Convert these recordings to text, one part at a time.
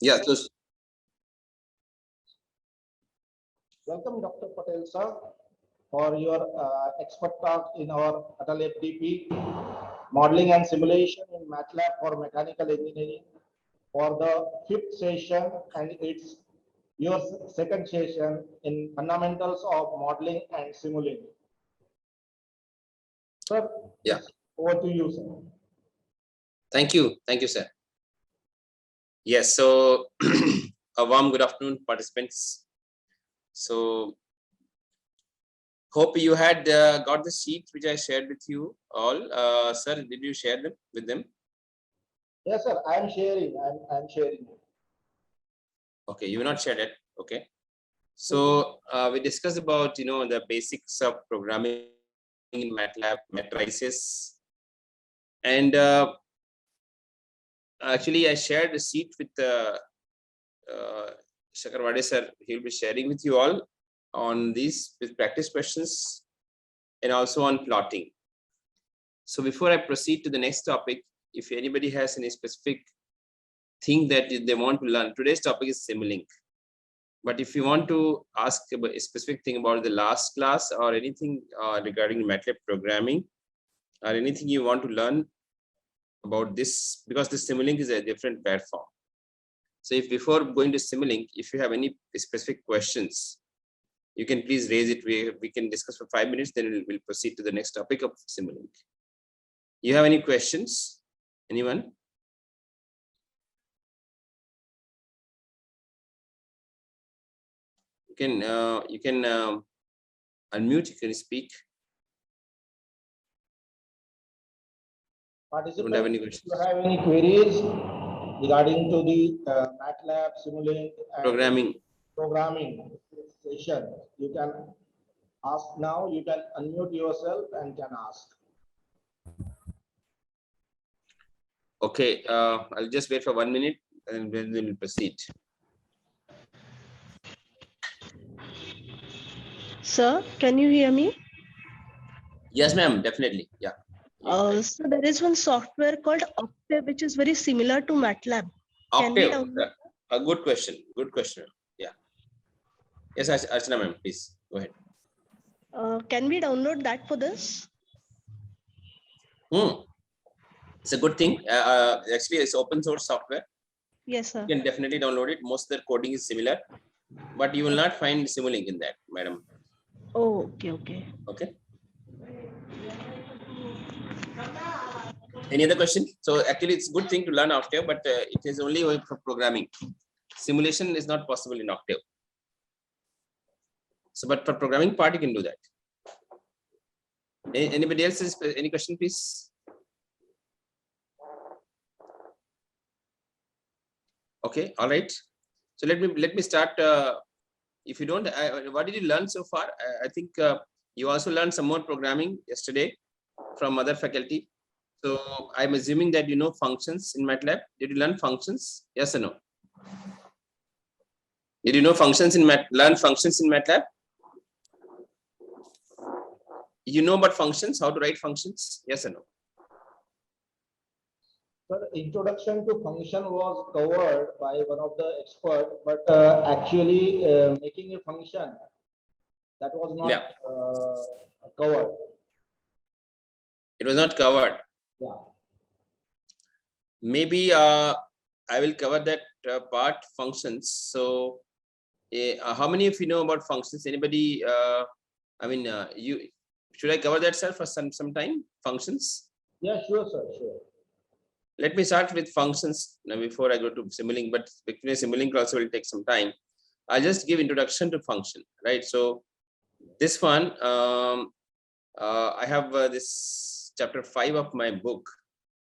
Yeah, so welcome, Dr. Patel, sir, for your expert talk in our Patel FDP, Modeling and Simulation in Matlab for Mechanical Engineering for the 5th session, and it's your second session in Fundamentals of Modeling and Simulink. Sir, yeah, over to you, sir. thank you, sir. Yes, so a warm good afternoon, participants. So hope you had got the sheet which I shared with you all. Sir, did you share them with them? Yes, sir. I am sharing. I'm sharing. Okay, you not shared it. Okay. So we discussed about the basics of programming in Matlab, matrices, and actually I shared a sheet with Chakravarti sir. He'll be sharing with you all on these with practice questions and also on plotting. So before I proceed to the next topic, if anybody has any specific thing that they want to learn, today's topic is Simulink. But if you want to ask about a specific thing about the last class or anything regarding Matlab programming or anything you want to learn about this, because this Simulink is a different platform. So if before going to Simulink, if you have any specific questions, you can please raise it. We can discuss for 5 minutes, then we'll proceed to the next topic of Simulink. You have any questions? Anyone? You can unmute. You can speak. Participants, don't have any questions. If you have any queries regarding to the Matlab, Simulink, and programming session, you can ask now. You can unmute yourself and can ask. Okay, I'll just wait for 1 minute and then we'll proceed. Sir, can you hear me? Yes, ma'am, definitely. Yeah. So there is one software called Octave, which is very similar to Matlab. Octave, a good question. Good question. Yeah. Yes, Archana ma'am, please go ahead. Can we download that for this? It's a good thing. Actually, it's open source software. Yes, sir. You can definitely download it. Most of the coding is similar, but you will not find Simulink in that, madam. Oh, okay. Okay. Any other question? So actually, it's a good thing to learn Octave, but it is only for programming. Simulation is not possible in Octave. So, but for programming part, you can do that. Anybody else? Any question, please? Okay, all right. So let me start. If you don't, what did you learn so far? I think you also learned some more programming yesterday from other faculty. So I'm assuming that you know functions in Matlab. Did you learn functions? Yes or no? Did you know functions in learn functions in Matlab? You know about functions, how to write functions? Yes or no? Sir, introduction to function was covered by one of the experts, but actually making a function, that was not covered. It was not covered. Yeah. Maybe I will cover that part, functions. So how many of you know about functions? Anybody? I mean, should I cover that, sir, for some time? Functions? Yeah, sure, sir, sure. Let me start with functions now before I go to Simulink, but between Simulink also will take some time. I'll just give introduction to function, right? So this one, I have this chapter 5 of my book,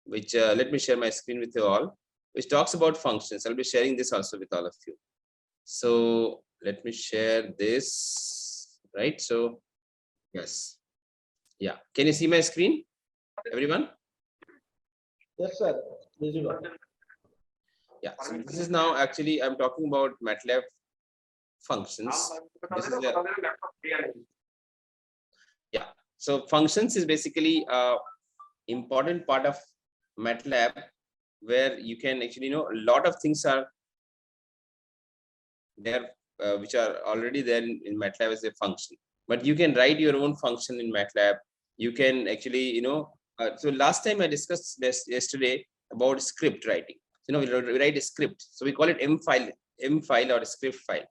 which let me share my screen with you all, which talks about functions. I'll be sharing this also with all of you. So let me share this, right? So yes, yeah. Can you see my screen, everyone? Yes, sir. Visible. Yeah. So this is now actually I'm talking about Matlab functions. This is yeah. So functions is basically a important part of Matlab, where you can actually a lot of things are there, which are already there in MATLAB as a function. But you can write your own function in MATLAB. You can actually, so last time I discussed this yesterday about script writing. So, we write a script. So we call it M file or a script file.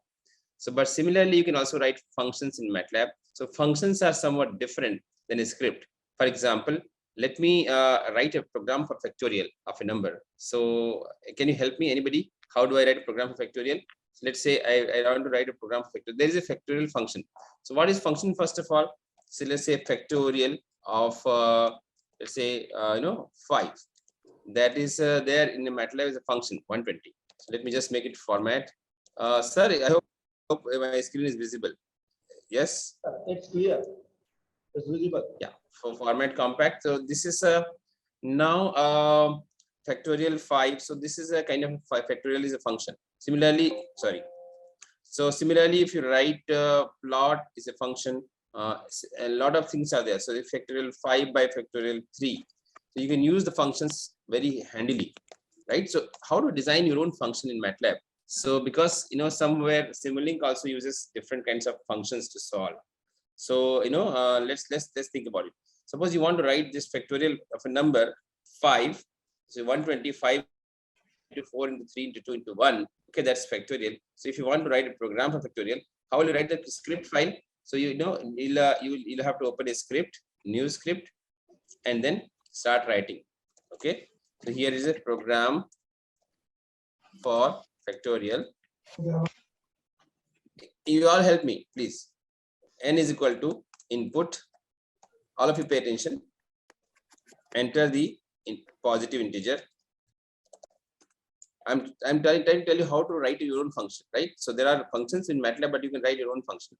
So, but similarly, you can also write functions in MATLAB. So functions are somewhat different than a script. For example, let me write a program for factorial of a number. So can you help me, anybody? How do I write a program for factorial? So let's say I want to write a program for factorial. There is a factorial function. So what is function first of all? So let's say factorial of let's say 5. That is there in the MATLAB is a function 120. So let me just make it format. Sir, I hope my screen is visible. Yes, it's clear. It's visible. Yeah, for format compact. So this is a now factorial 5. So this is a kind of factorial is a function. Similarly, sorry. So similarly, if you write plot is a function, a lot of things are there. So the factorial 5 by factorial 3. So you can use the functions very handily, right? So how to design your own function in MATLAB? So because somewhere Simulink also uses different kinds of functions to solve. So let's think about it. Suppose you want to write this factorial of a number 5. So 125 into 4 into 3 into 2 into 1. Okay, that's factorial. So if you want to write a program for factorial, how will you write the script file? So you'll have to open a script, new script, and then start writing. Okay, so here is a program for factorial. You all help me, please. N is equal to input. All of you pay attention. Enter the positive integer. I'm trying to tell you how to write your own function, right? So there are functions in MATLAB, but you can write your own function.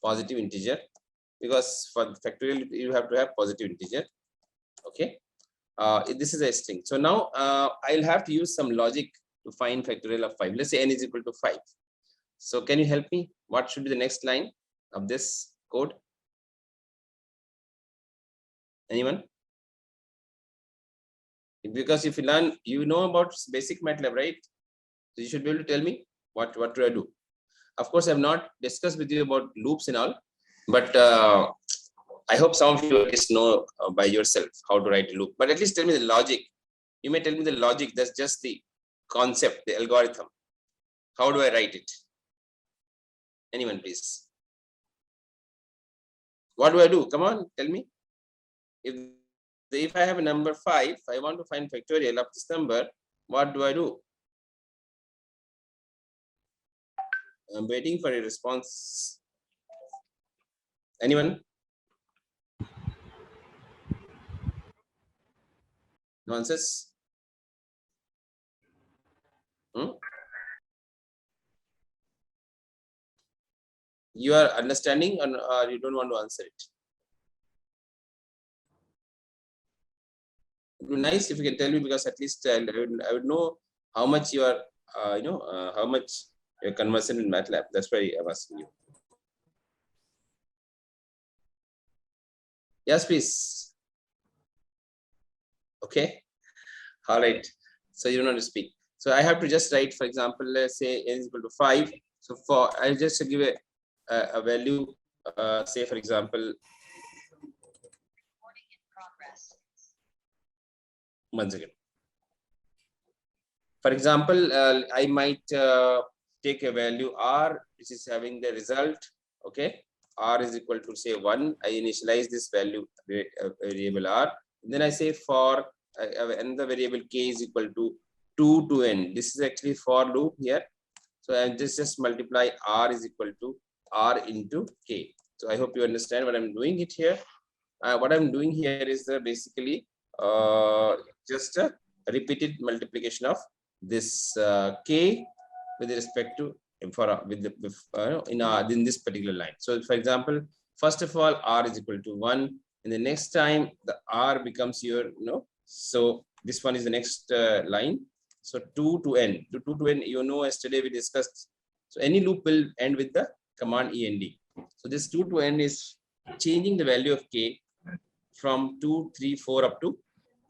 Positive integer, because for factorial you have to have positive integer. Okay, this is a string. So now I'll have to use some logic to find factorial of 5. Let's say n is equal to 5. So can you help me? What should be the next line of this code? Anyone? Because if you learn, about basic MATLAB, right? So you should be able to tell me what do I do. Of course, I have not discussed with you about loops and all, but I hope some of you at least know by yourself how to write a loop. But at least tell me the logic. You may tell me the logic. That's just the concept, the algorithm. How do I write it? Anyone, please? What do I do? Come on, tell me. If I have a number 5, I want to find factorial of this number. What do I do? I'm waiting for a response. Anyone? No answers? You are understanding, or you don't want to answer it? It would be nice if you can tell me, because at least I would know how much you are, how much you're conversant in MATLAB. That's why I'm asking you. Yes, please. Okay. All right. So you don't want to speak. So I have to just write, for example, let's say n is equal to 5. So I'll just give a value, say for example, once again. For example, I might take a value r, which is having the result. Okay, r is equal to say 1. I initialize this value variable r. Then I say for another variable k is equal to 2 to n. This is actually for loop here. So I just multiply r is equal to r into k. So I hope you understand what I'm doing it here. What I'm doing here is basically just a repeated multiplication of this k with respect to in this particular line. So for example, first of all, r is equal to 1, and the next time the r becomes your so this one is the next line. So 2 to n. To 2 to n, yesterday we discussed. So any loop will end with the command end. So this 2 to n is changing the value of k from 2, 3, 4 up to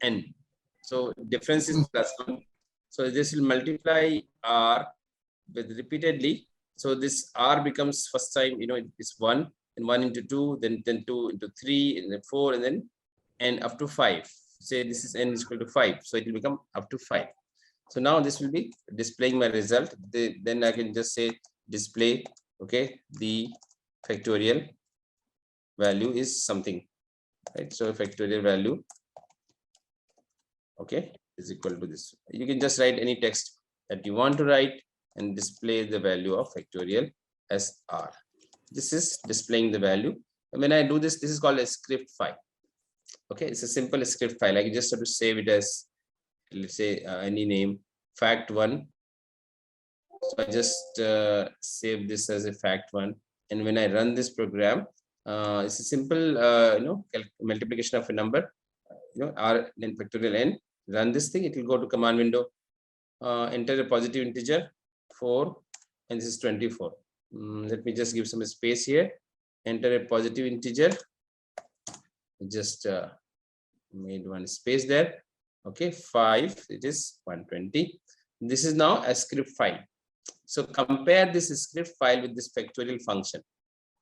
n. So difference is +1. So this will multiply r with repeatedly So this R becomes first time, it's 1 and 1 into 2, then 2 into 3, and then 4, and then n up to 5. Say this is n is equal to 5. So it will become up to 5. So now this will be displaying my result. Then I can just say display, okay, the factorial value is something, right? So factorial value, okay, is equal to this. You can just write any text that you want to write and display the value of factorial as R. This is displaying the value. And when I do this, this is called a script file. Okay, it's a simple script file. I just have to save it as, let's say, any name, fact1. So I just save this as a fact1. And when I run this program, it's a simple, multiplication of a number, R then factorial n. Run this thing, it will go to command window, enter a positive integer 4, and this is 24. Let me just give some space here. Enter a positive integer. Just made one space there. Okay, 5. It is 120. This is now a script file. So compare this script file with this factorial function.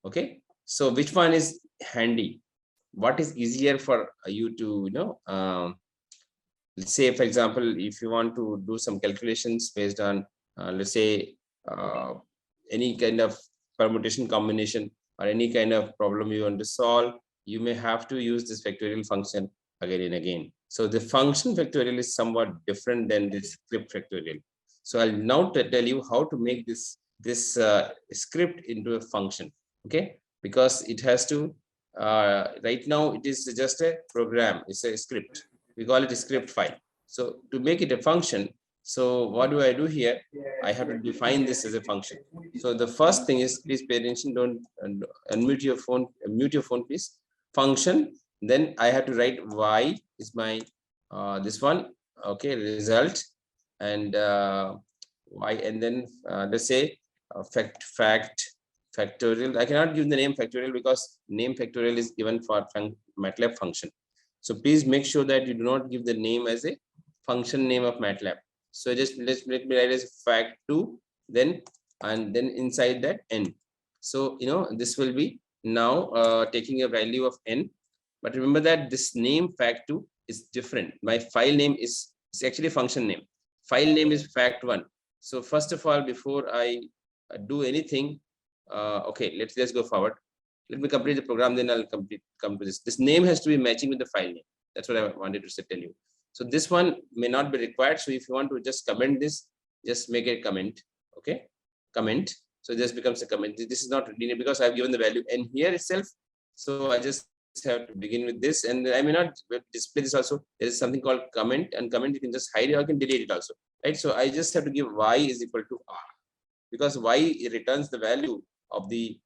Okay, so which one is handy? What is easier for you to let's say, for example, if you want to do some calculations based on let's say any kind of permutation combination or any kind of problem you want to solve, you may have to use this factorial function again and again. So the function factorial is somewhat different than this script factorial. So I'll now tell you how to make this script into a function. Okay, because it has to right now it is just a program, it's a script. We call it a script file. So to make it a function, so what do I do here? I have to define this as a function. So the first thing is, please pay attention, don't unmute your phone, mute your phone, please. Function, then I have to write y is my this one, okay, result, and y, and then let's say factorial. I cannot give the name factorial because name factorial is given for Matlab function. So please make sure that you do not give the name as a function name of Matlab. So just let me write as fact2, then and then inside that n. So this will be now taking a value of n. But remember that this name fact2 is different. My file name is actually function name. File name is fact1. So first of all, before I do anything, okay, let's go forward. Let me complete the program, then I'll come to this. This name has to be matching with the file name. That's what I wanted to tell you. So this one may not be required. So if you want to just comment this, just make a comment. Okay, comment. So this becomes a comment. This is not linear because I've given the value n here itself. So I just have to begin with this, and I may not display this also. There is something called comment, and comment you can just hide it or you can delete it also. Right. So I just have to give y is equal to r, because y returns the value of the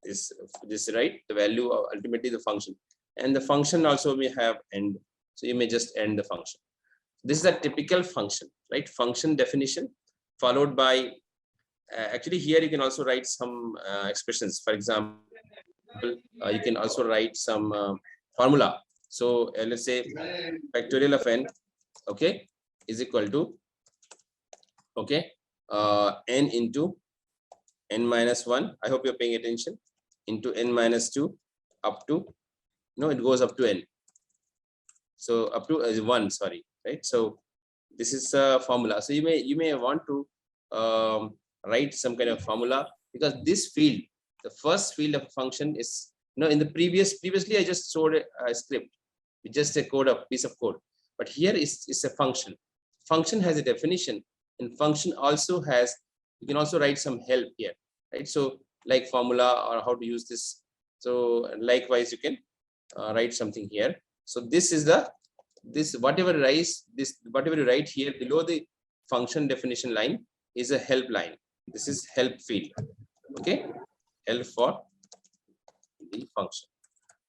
this right, the value of ultimately the function, and the function also may have end. So you may just end the function. This is a typical function, right? Function definition followed by actually here you can also write some expressions. For example, you can also write some formula. So let's say factorial of n, okay, is equal to, okay, n into n minus 1. I hope you're paying attention. Into n minus 2 up to, no, it goes up to n. So up to 1, sorry, right? So this is a formula. So you may want to write some kind of formula, because this field, the first field of a function is, in the previously I just showed a script with just a piece of code, but here is a function. Function has a definition, and function also has, you can also write some help here, right? So like formula or how to use this. So likewise you can write something here. So this is whatever you write here below the function definition line is a help line. This is help field. Okay, help for the function.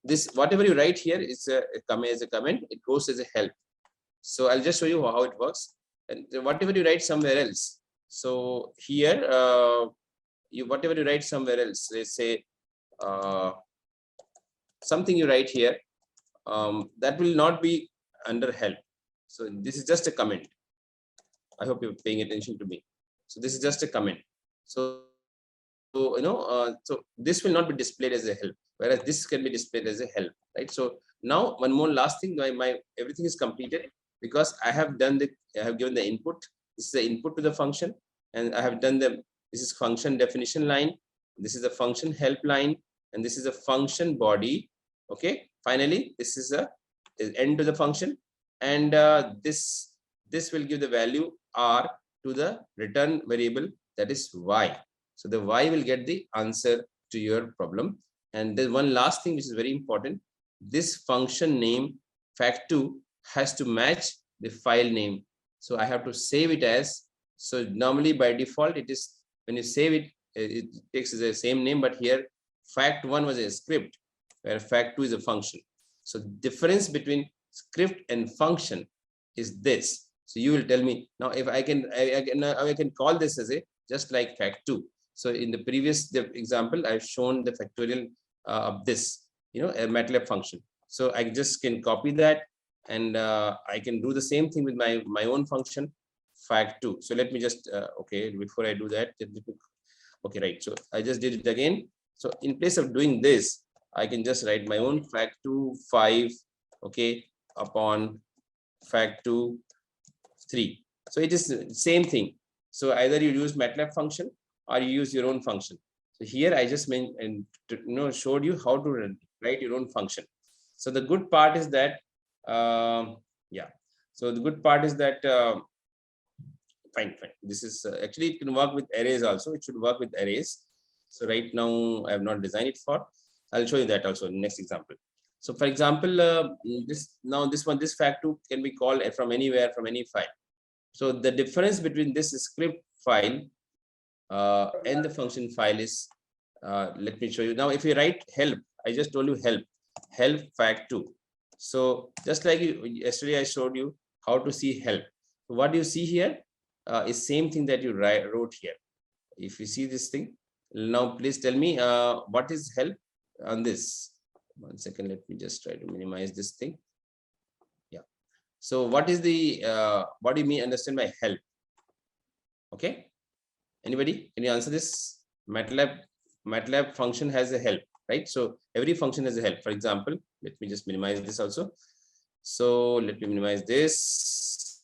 This whatever you write here is a comment. It goes as a help. So I'll just show you how it works. And whatever you write somewhere else. So here, whatever you write somewhere else, let's say something you write here, that will not be under help. So this is just a comment. I hope you're paying attention to me. So this is just a comment. So this will not be displayed as a help, whereas this can be displayed as a help, right? So now one more last thing, my everything is completed because I have given the input. This is the input to the function, and I have done this is function definition line, this is a function help line, and this is a function body. Okay, finally this is the end to the function, and this will give the value r to the return variable, that is y. So the y will get the answer to your problem. And there's one last thing which is very important. This function name fact2 has to match the file name. So I have to save it as, so normally by default it is, when you save it, it takes the same name, but here fact1 was a script where fact2 is a function. So difference between script and function is this. So you will tell me now if I can call this as a just like fact2. So in the previous example, I've shown the factorial of this, a Matlab function. So I just can copy that, and I can do the same thing with my own function fact2. So let me just okay, before I do that, okay, right. So I just did it again. So in place of doing this, I can just write my own fact2 5, okay, upon fact2 3. So it is the same thing. So either you use Matlab function or you use your own function. So here I just showed you how to write your own function. So the good part is that yeah. So the good part is that fine. This is actually it can work with arrays also. It should work with arrays. So right now I have not designed it for. I'll show you that also in the next example. So for example, this fact2 can be called from anywhere, from any file. So the difference between this script file and the function file is, let me show you. Now if you write help, I just told you help fact2. So just like yesterday I showed you how to see help. So what you see here is same thing that you wrote here. If you see this thing, now please tell me what is help on this. 1 second, let me just try to minimize this thing. Yeah. So what is the what do you mean understand by help? Okay, anybody, can you answer this? Matlab function has a help, right? So every function has a help. For example, let me just minimize this also. So let me minimize this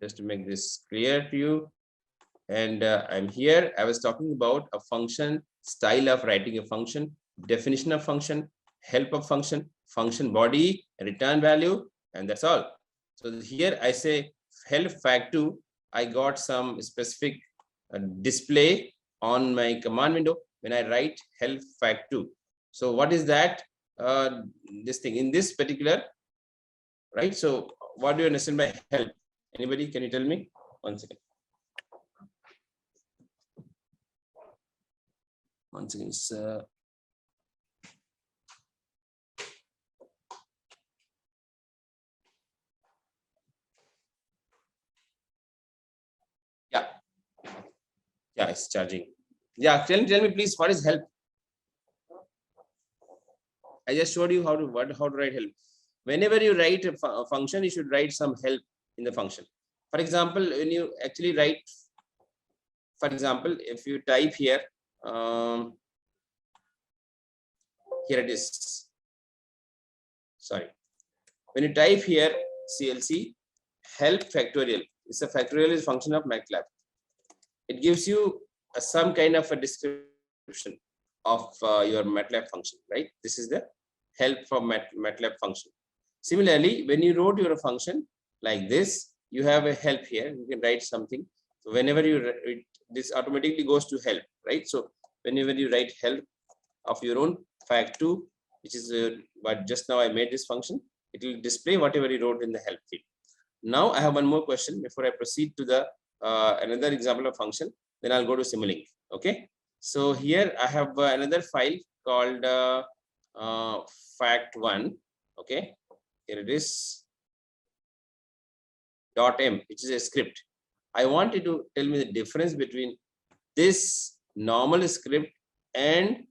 just to make this clear to you. And I'm here. I was talking about a function, style of writing a function, definition of function, help of function, function body, return value, and that's all. So here I say help fact2. I got some specific display on my command window when I write help fact2. So what is that? This thing in this particular, right? So what do you understand by help? Anybody, can you tell me? 1 second. 1 second. Yeah, it's charging. Yeah, tell me please, what is help? I just showed you how to write help. Whenever you write a function, you should write some help in the function. For example, when you actually write, for example, if you type here, here it is. Sorry. When you type here CLC help factorial, it's a factorial is function of Matlab. It gives you some kind of a description of your Matlab function, right? This is the help from Matlab function. Similarly, when you wrote your function like this, you have a help here. You can write something. So whenever you this automatically goes to help, right? So whenever you write help of your own fact2, which is but just now I made this function, it will display whatever you wrote in the help field. Now I have one more question before I proceed to the another example of function. Then I'll go to Simulink. Okay. So here I have another file called fact1. Okay. Here it is. .m, which is a script. I want you to tell me the difference between this normal script and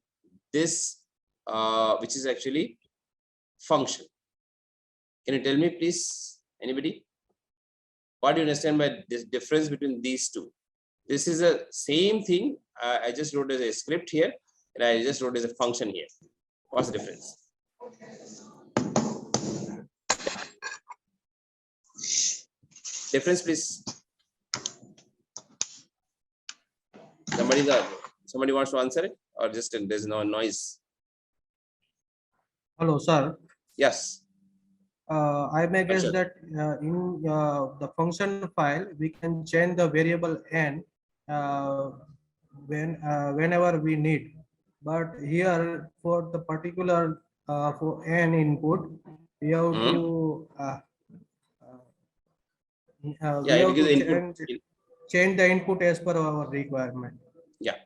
this, which is actually function. Can you tell me, please? Anybody? What do you understand by this difference between these two? This is a same thing. I just wrote as a script here, and I just wrote as a function here. What's the difference? Difference, please. Somebody wants to answer it, or just there's no noise? Hello, sir. Yes. I may guess Sure. that in the function file, we can change the variable n whenever we need. But here, for the particular for n input, we have to we Yeah, have because to the input. change the input as per our requirement. Yeah.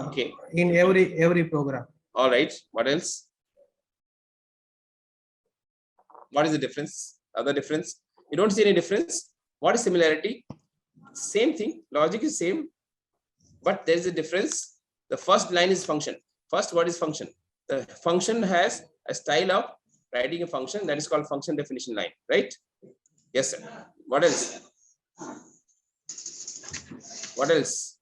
Okay. In every program. All right. What else? What is the difference? Other difference? You don't see any difference. What is similarity? Same thing. Logic is same, but there is a difference. The first line is function. First, what is function? The function has a style of writing a function that is called function definition line, right? Yes, sir. What else? What else?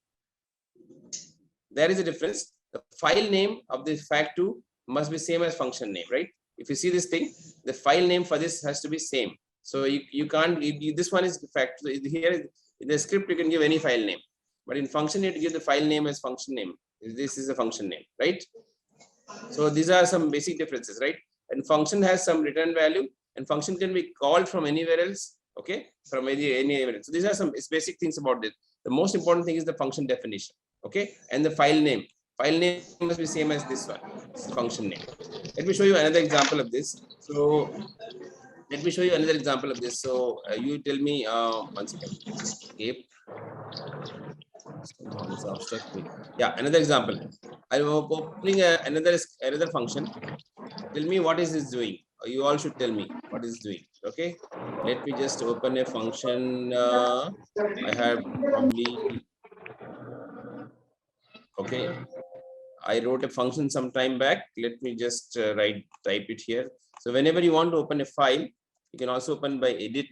There is a difference. The file name of the fact2 must be same as function name, right? If you see this thing, the file name for this has to be same. So you can't, this one is fact. Here in the script, you can give any file name, but in function, you have to give the file name as function name. This is a function name, right? So these are some basic differences, right? And function has some return value, and function can be called from anywhere else, okay? From anywhere else. So these are some basic things about this. The most important thing is the function definition, okay? And the file name. File name must be same as this one. This is function name. Let me show you another example of this. So let me show you another example of this. So you tell me 1 second. Okay. Yeah, another example. I'm opening another function. Tell me what is this doing. You all should tell me what is doing. Okay. Let me just open a function. I have probably. Okay. I wrote a function some time back. Let me just type it here. So whenever you want to open a file, you can also open by edit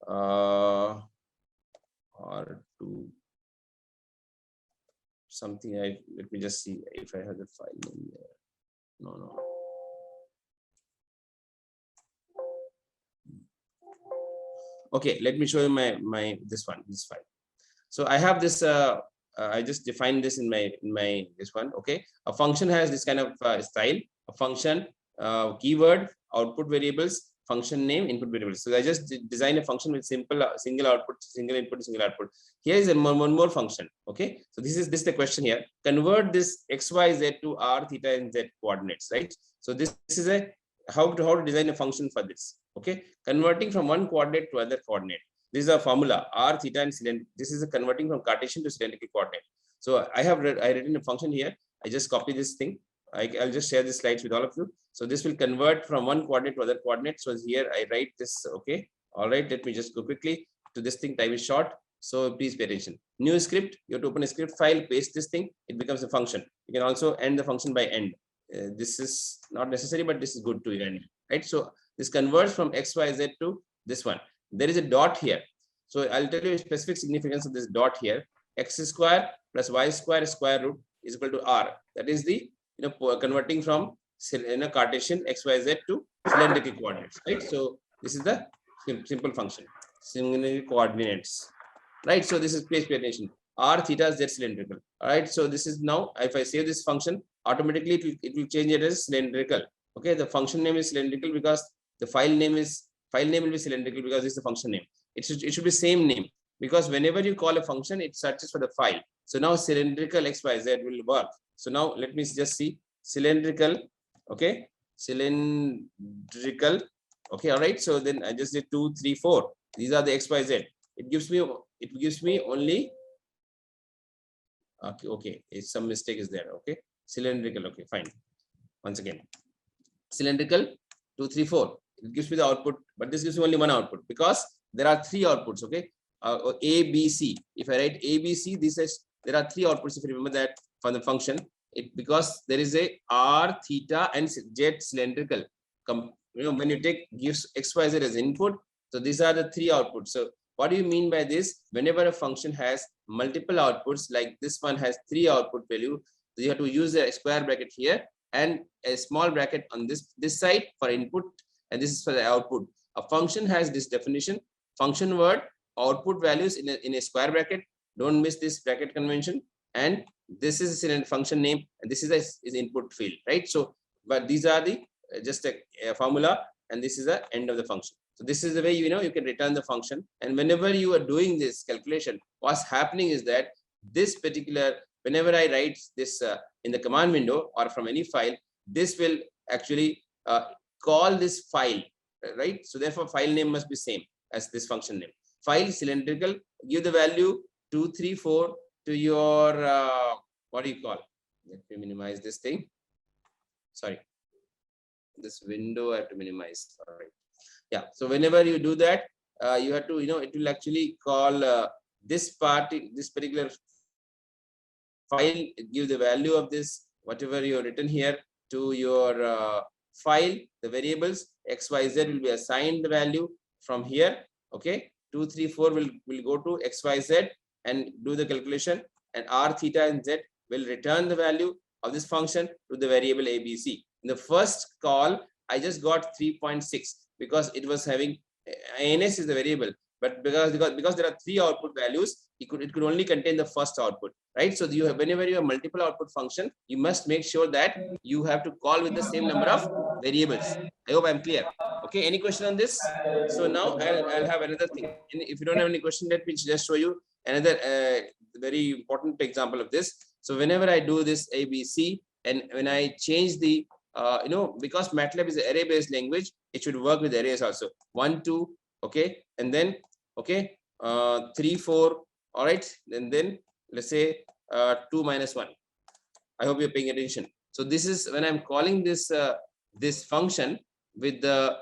or to something. Let me just see if I have the file name there. No. Okay, let me show you this file. So I have this. I just defined this in my this one. Okay, a function has this kind of style. A function, keyword, output variables, function name, input variables. So I just designed a function with simple single output, single input, single output. Here is one more function. Okay, so this is the question here. Convert this x, y, z to r, theta, and z coordinates. Right. So this is a how to design a function for this. Okay, converting from one coordinate to other coordinate. This is a formula r, theta, and cylindrical. This is a converting from Cartesian to cylindrical coordinate. So I written a function here. I just copy this thing. I'll just share the slides with all of you. So this will convert from one coordinate to other coordinate. So here I write this. Okay. All right. Let me just go quickly to this thing. Time is short. So please pay attention. New script. You have to open a script file, paste this thing. It becomes a function. You can also end the function by end. This is not necessary, but this is good to end. Right. So this converts from x, y, z to this one. There is a dot here. So I'll tell you a specific significance of this dot here. X square plus y square square root is equal to r. That is the converting from Cartesian xyz to cylindrical coordinates. Right. So this is the simple function. Cylindrical coordinates. Right. So this is please pay attention. R, theta, z cylindrical. All right. So this is now if I save this function, automatically it will change it as cylindrical. Okay. The function name is cylindrical because the file name will be cylindrical because it's the function name. It should be same name because whenever you call a function, it searches for the file. So now cylindrical xyz will work. So now let me just see cylindrical. Okay, cylindrical. Okay, all right. So then I just did 2, 3, 4. These are the xyz. It gives me only. Okay. Some mistake is there. Okay, cylindrical. Okay, fine. Once again, cylindrical 2, 3, 4. It gives me the output, but this gives me only one output because there are 3 outputs. Okay, A, B, C. If I write A, B, C, there are 3 outputs. If you remember that from the function, because there is a R, theta, and Z cylindrical. When you gives x, y, z as input, so these are the 3 outputs. So What do you mean by this? Whenever a function has multiple outputs, like this one has 3 output value, so you have to use a square bracket here and a small bracket on this side for input, and this is for the output. A function has this definition: function word, output values in a square bracket. Don't miss this bracket convention. And this is in a function name, and this is input field, right? So, but these are the just a formula, and this is the end of the function. So this is the way you can return the function. And whenever you are doing this calculation, what's happening is that this particular, whenever I write this in the command window or from any file, this will actually call this file, right? So therefore, file name must be same as this function name. File cylindrical, give the value 234 to your what do you call? Let me minimize this thing. Sorry, this window I have to minimize. All right. Yeah. So whenever you do that, you have to, it will actually call this part, this particular file, give the value of this, whatever you have written here, to your file, the variables XYZ will be assigned the value from here. Okay. 234 will go to XYZ and do the calculation, and R, theta, and Z will return the value of this function to the variable ABC. In the first call, I just got 3.6 because it was having ANS is the variable, but because there are 3 output values, it could only contain the first output, right? So you have, whenever you have multiple output function, you must make sure that you have to call with the same number of variables. I hope I'm clear. Okay, any question on this? So now I'll have another thing. And if you don't have any question, let me just show you another very important example of this. So whenever I do this ABC, and when I change the because MATLAB is an array-based language, it should work with arrays also. 1, 2, okay, and then 3, 4, all right, and then let's say 2 minus 1. I hope you're paying attention. So this is when I'm calling this this function with the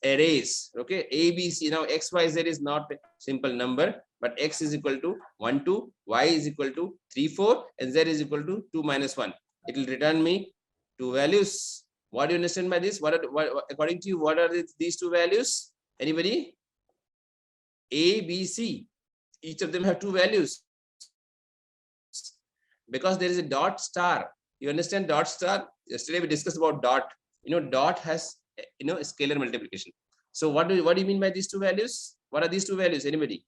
arrays. Okay, ABC. Now X, Y, Z is not a simple number, but X is equal to 1, 2, Y is equal to 3, 4, and Z is equal to 2 minus 1. It will return me 2 values. What do you understand by this? What according to you, what are these 2 values? Anybody? A, B, C. Each of them have 2 values because there is a dot star. You understand dot star? Yesterday we discussed about dot. Dot has scalar multiplication. So what do you mean by these 2 values? What are these 2 values? Anybody?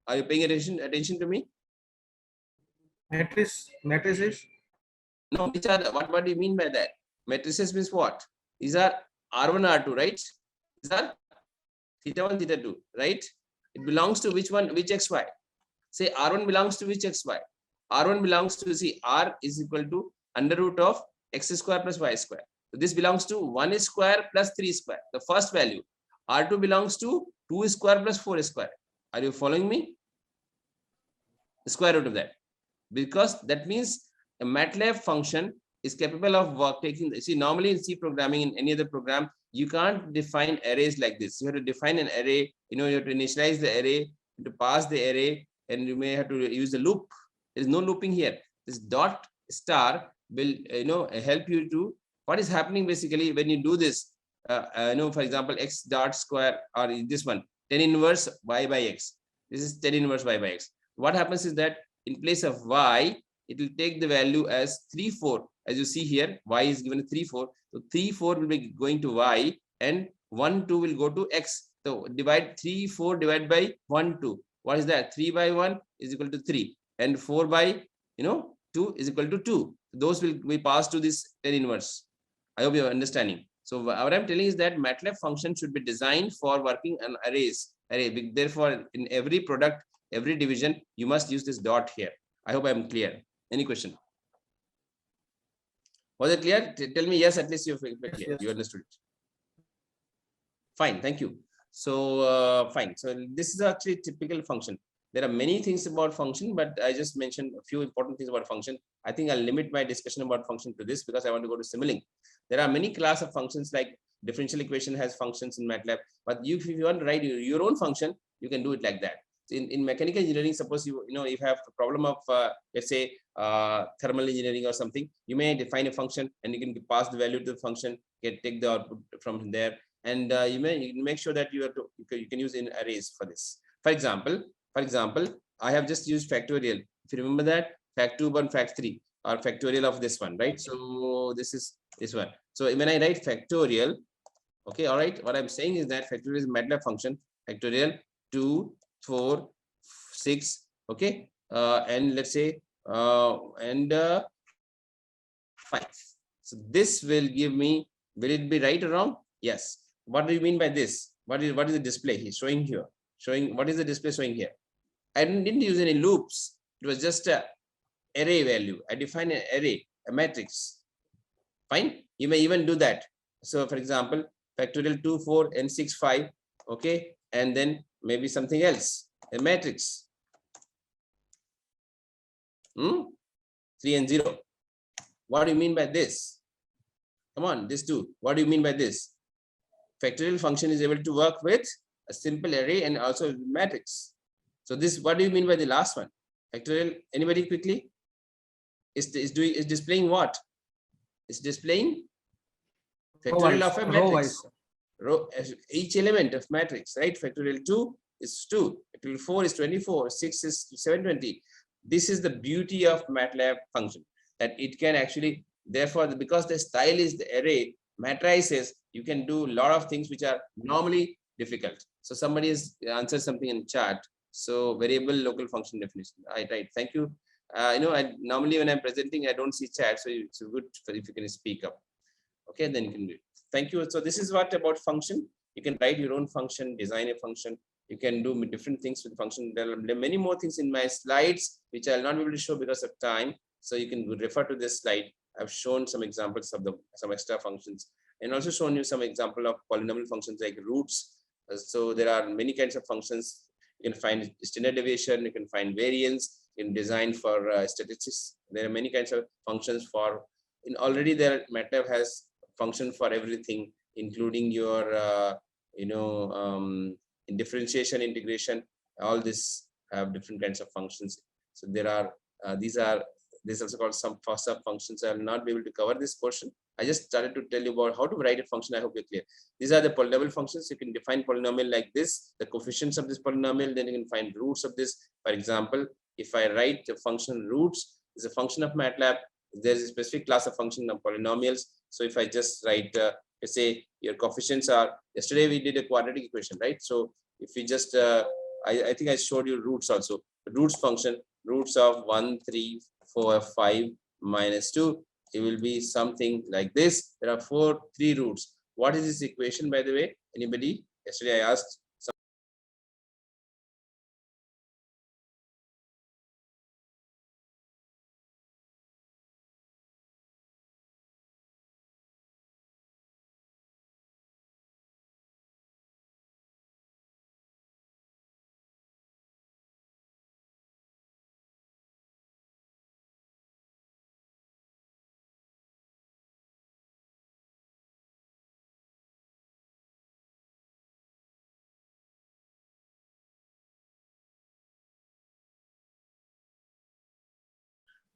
Are you paying attention to me? Matrices. No, which are what do you mean by that? Matrices means what? These are R1, R2, right? These are theta 1, theta 2, right? It belongs to which one? Which XY? Say R1 belongs to which XY? R1 belongs to, see, R is equal to under root of X square plus Y square. So this belongs to 1 square plus 3 square, the first value. R2 belongs to 2 square plus 4 square. Are you following me? The square root of that. Because that means a MATLAB function is capable of taking, see, normally in C programming, in any other program, you can't define arrays like this. You have to define an array, you have to initialize the array, to pass the array, and you may have to use the loop. There is no looping here. This dot star will, help you to, what is happening basically when you do this, for example, X dot square, or this one, 10 inverse Y by X. This is 10 inverse Y by X. What happens is that in place of Y, it will take the value as 3, 4. As you see here, Y is given 3, 4. So 3, 4 will be going to Y, and 1, 2 will go to X. So divide 3, 4 divided by 1, 2. What is that? 3 by 1 is equal to 3. And 4 by 2 is equal to 2. Those will be passed to this 10 inverse. I hope you're understanding. So what I'm telling is that MATLAB function should be designed for working on arrays. Therefore, in every product, every division, you must use this dot here. I hope I'm clear. Any question? Was it clear? Tell me yes, at least you're clear. Yes. You understood it. Fine, thank you. So fine. So this is actually a typical function. There are many things about function, but I just mentioned a few important things about function. I think I'll limit my discussion about function to this because I want to go to Simulink. There are many class of functions, like differential equation has functions in MATLAB, but if you want to write your own function, you can do it like that. In mechanical engineering, suppose you have a problem of let's say thermal engineering or something, you may define a function and you can pass the value to the function, take the output from there, and you make sure that you have to you can use in arrays for this. For example, I have just used factorial. If you remember that, fact 2 1 fact 3 or factorial of this one, right? So this is this one. So when I write factorial, okay, all right, what I'm saying is that factorial is Matlab function, factorial 2 4 6, okay, and let's say and 5. So this will give me, will it be right or wrong? Yes. What do you mean by this? What is the display he's showing here? Showing what is the display showing here? I didn't use any loops. It was just a array value. I define an array, a matrix. Fine. You may even do that. So for example, factorial 2 4 and 6 5, okay, and then maybe something else, a matrix. 3 and 0. What do you mean by this? Come on, this too. What do you mean by this? Factorial function is able to work with a simple array and also matrix. So this, what do you mean by the last one? Factorial, anybody quickly? Is displaying what? It's displaying factorial of a matrix. Row, each element of matrix, right? Factorial 2 is 2, factorial 4 is 24, 6 is 720. This is the beauty of Matlab function, that it can actually, therefore, because the style is the array, matrices, you can do a lot of things which are normally difficult. So somebody has answered something in chat. So variable local function definition. Right. Thank you. I normally when I'm presenting, I don't see chat, so it's good if you can speak up. Okay, then you can do it. Thank you. So this is what about function. You can write your own function, design a function. You can do different things with function. There are many more things in my slides, which I'll not be able to show because of time. So you can refer to this slide. I've shown some examples of some extra functions, and also shown you some example of polynomial functions like roots. So there are many kinds of functions. You can find standard deviation, you can find variance, in design for statistics. There are many kinds of functions for, already there Matlab has function for everything, including your in differentiation, integration, all this have different kinds of functions. So there are this is also called some sub functions. I will not be able to cover this portion. I just started to tell you about how to write a function. I hope you're clear. These are the polynomial functions. You can define polynomial like this, the coefficients of this polynomial, then you can find roots of this. For example, if I write the function roots, is a function of Matlab. There's a specific class of function of polynomials. So if I just write, let's say your coefficients are, yesterday we did a quadratic equation, right? So if we just, I think I showed you roots also. The roots function, roots of 1, 3, 4, 5, minus 2. It will be something like this. There are 3 roots. What is this equation, by the way? Anybody? Yesterday I asked.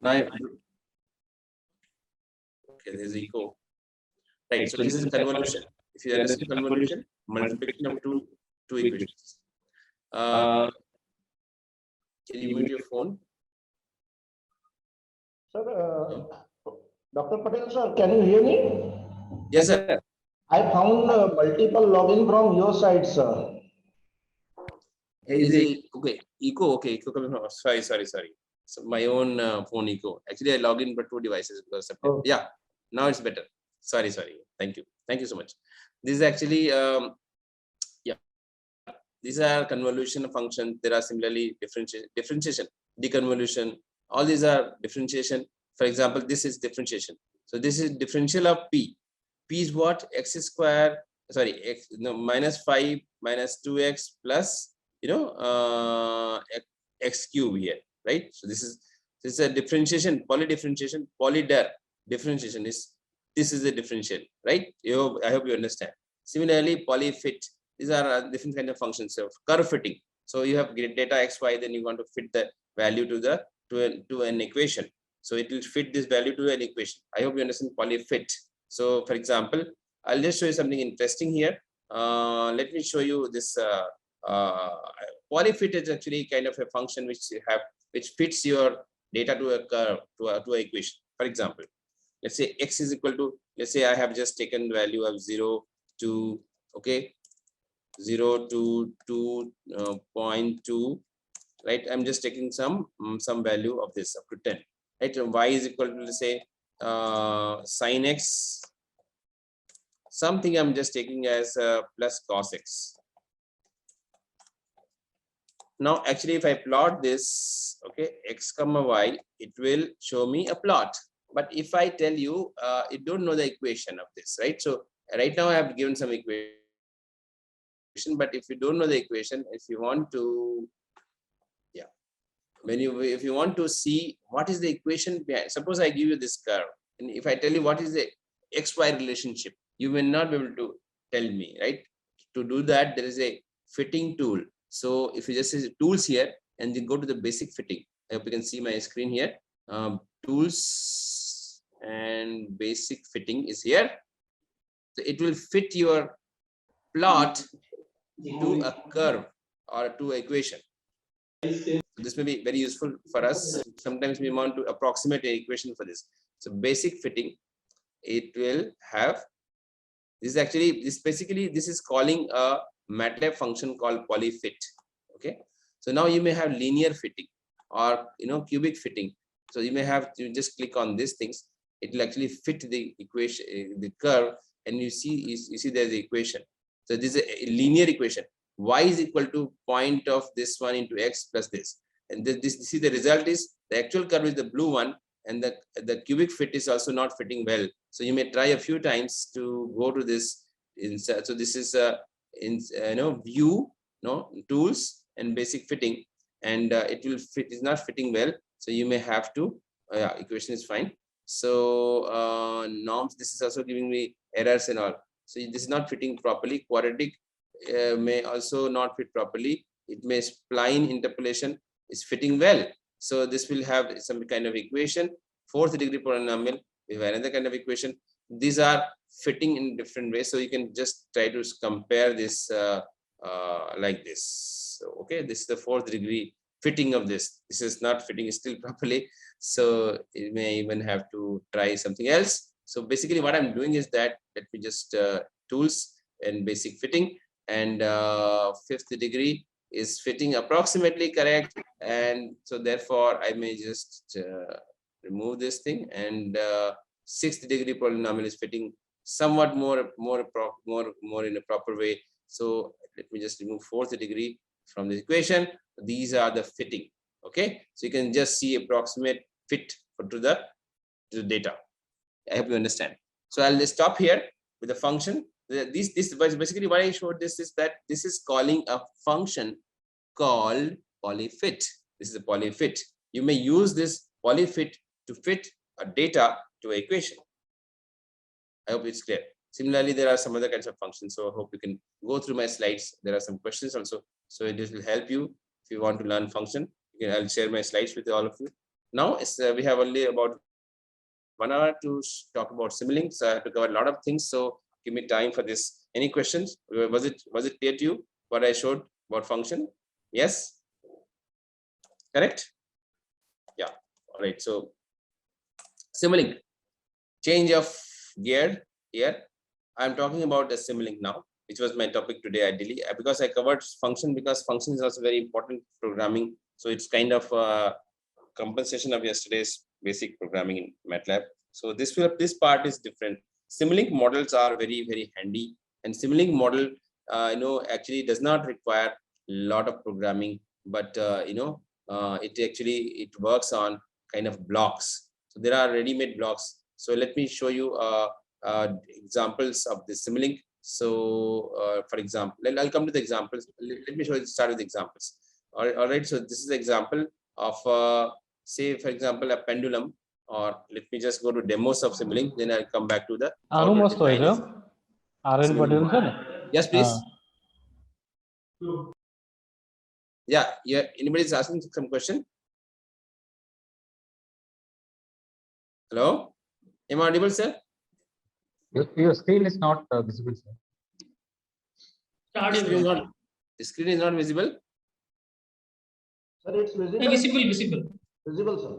Now, okay, there's echo. Right, so this is convolution. If you understand convolution, multiplication of two equations. Can you mute your phone? Sir, Dr. Patel, sir, can you hear me? Yes, sir. I found multiple login from your side, sir. Is it okay? Echo, okay. Echo coming from. Sorry. So my own phone echo. Actually, I log in but 2 devices because of, yeah. Now it's better. Sorry. Thank you so much. This is actually yeah. These are convolution functions. There are similarly differentiation, deconvolution. All these are differentiation. For example, this is differentiation. So this is differential of p. P is what? X square. Sorry, x, no, minus 5 minus 2x plus x cube here, right? So this is a differentiation, polydifferentiation, polyder differentiation is, this is a differential, right? I hope you understand. Similarly, polyfit, these are different kind of functions of curve fitting. So you have data x, y, then you want to fit the value to an equation. So it will fit this value to an equation. I hope you understand polyfit. So for example, I'll just show you something interesting here. let me show you this. Polyfit is actually kind of a function which fits your data to a curve, to an equation. For example, let's say x is equal to, let's say I have just taken the value of 0 to, okay, 0 to 2.2, right? I'm just taking some value of this up to 10, right? And y is equal to, let's say, sin x, something I'm just taking as plus cos x. Now, actually, if I plot this, okay, x comma y, it will show me a plot. But if I tell you, you don't know the equation of this, right? So right now I have given some equation, but if you don't know the equation, if you want to, yeah, if you want to see what is the equation behind, suppose I give you this curve, and if I tell you what is the xy relationship, you will not be able to tell me, right? To do that, there is a fitting tool. So if you just say tools here and then go to the basic fitting, I hope you can see my screen here. Tools and basic fitting is here. So it will fit your plot to a curve or to an equation. So this may be very useful for us. Sometimes we want to approximate an equation for this. So basic fitting, it will have this. Actually, this basically this is calling a Matlab function called polyfit. Okay, so now you may have linear fitting or cubic fitting. So you may have to just click on these things. It will actually fit the equation, the curve, and you see there's the equation. So this is a linear equation. Y is equal to point of this one into x plus this, and this see the result is the actual curve is the blue one, and the cubic fit is also not fitting well. So you may try a few times to go to this insert. So this is view, tools and basic fitting, and it will fit, is not fitting well. So you may have to, equation is fine. So norms, this is also giving me errors and all. So this is not fitting properly. Quadratic may also not fit properly. It may spline interpolation is fitting well. So this will have some kind of equation. Fourth degree polynomial, we have another kind of equation. These are fitting in different ways. So you can just try to compare this like this. So, okay, this is the fourth degree fitting of this. This is not fitting still properly. So you may even have to try something else. So basically what I'm doing is that, let me just tools and basic fitting, and fifth degree is fitting approximately correct. And so therefore I may just remove this thing, and sixth degree polynomial is fitting somewhat more in a proper way. So let me just remove fourth degree from the equation. These are the fitting. Okay, so you can just see approximate fit to the data. I hope you understand. So I'll just stop here with the function. This basically what I showed this is that this is calling a function called polyfit. This is a polyfit. You may use this polyfit to fit a data to an equation. I hope it's clear. Similarly, there are some other kinds of functions. So I hope you can go through my slides. There are some questions also. So it will help you if you want to learn function. I'll share my slides with all of you. Now we have only about 1 hour to talk about Simulink. So I have to cover a lot of things. So give me time for this. Any questions? Was it clear to you what I showed about function? Yes? Correct? Yeah. All right. So Simulink, change of gear here. I'm talking about the Simulink now, which was my topic today ideally, because I covered function, because function is also very important programming. So it's kind of a compensation of yesterday's basic programming in Matlab. So this part is different. Simulink models are very, very handy, and Simulink model actually does not require a lot of programming, but it works on kind of blocks. So there are ready-made blocks. So let me show you examples of the Simulink. So for example, I'll come to the examples. Let me start with examples. All right. So this is the example of say, for example, a pendulum. Or let me just go to demos of Simulink. Then I'll come back to the. Yes, please. Yeah. Anybody is asking some question? Hello. Am I audible, sir? Your screen is not visible, sir. The screen is not visible. Sir, it's visible. Visible. Visible, sir.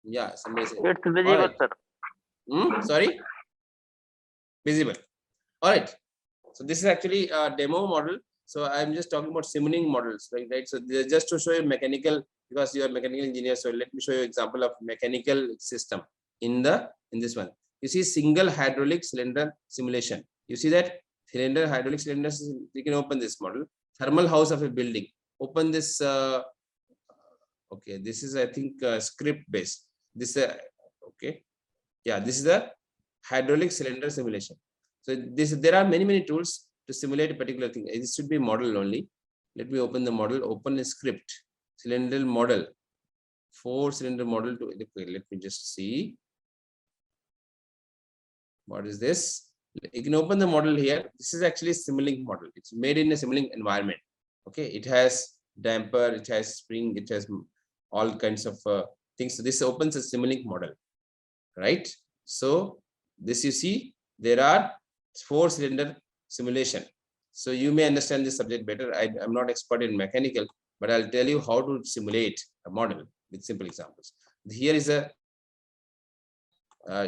Yeah, somebody said. It's visible, All right. sir. Sorry. Visible. All right. So this is actually a demo model. So I'm just talking about Simulink models, right? So just to show you mechanical, because you are mechanical engineer. So let me show you example of mechanical system in this one. You see single hydraulic cylinder simulation. You see that hydraulic cylinders. You can open this model. Thermal house of a building. Open this. Okay, this is, I think, script based. This okay. Yeah, this is the hydraulic cylinder simulation. So there are many tools to simulate a particular thing. This should be model only. Let me open the model. Open a script. Cylinder model. 4-cylinder model. Let me just see. What is this? You can open the model here. This is actually Simulink model. It's made in a Simulink environment. Okay, it has damper, it has spring, it has all kinds of things. So this opens a Simulink model, right? So this, you see, there are 4-cylinder simulation. So you may understand this subject better. I'm not expert in mechanical, but I'll tell you how to simulate a model with simple examples. Here is a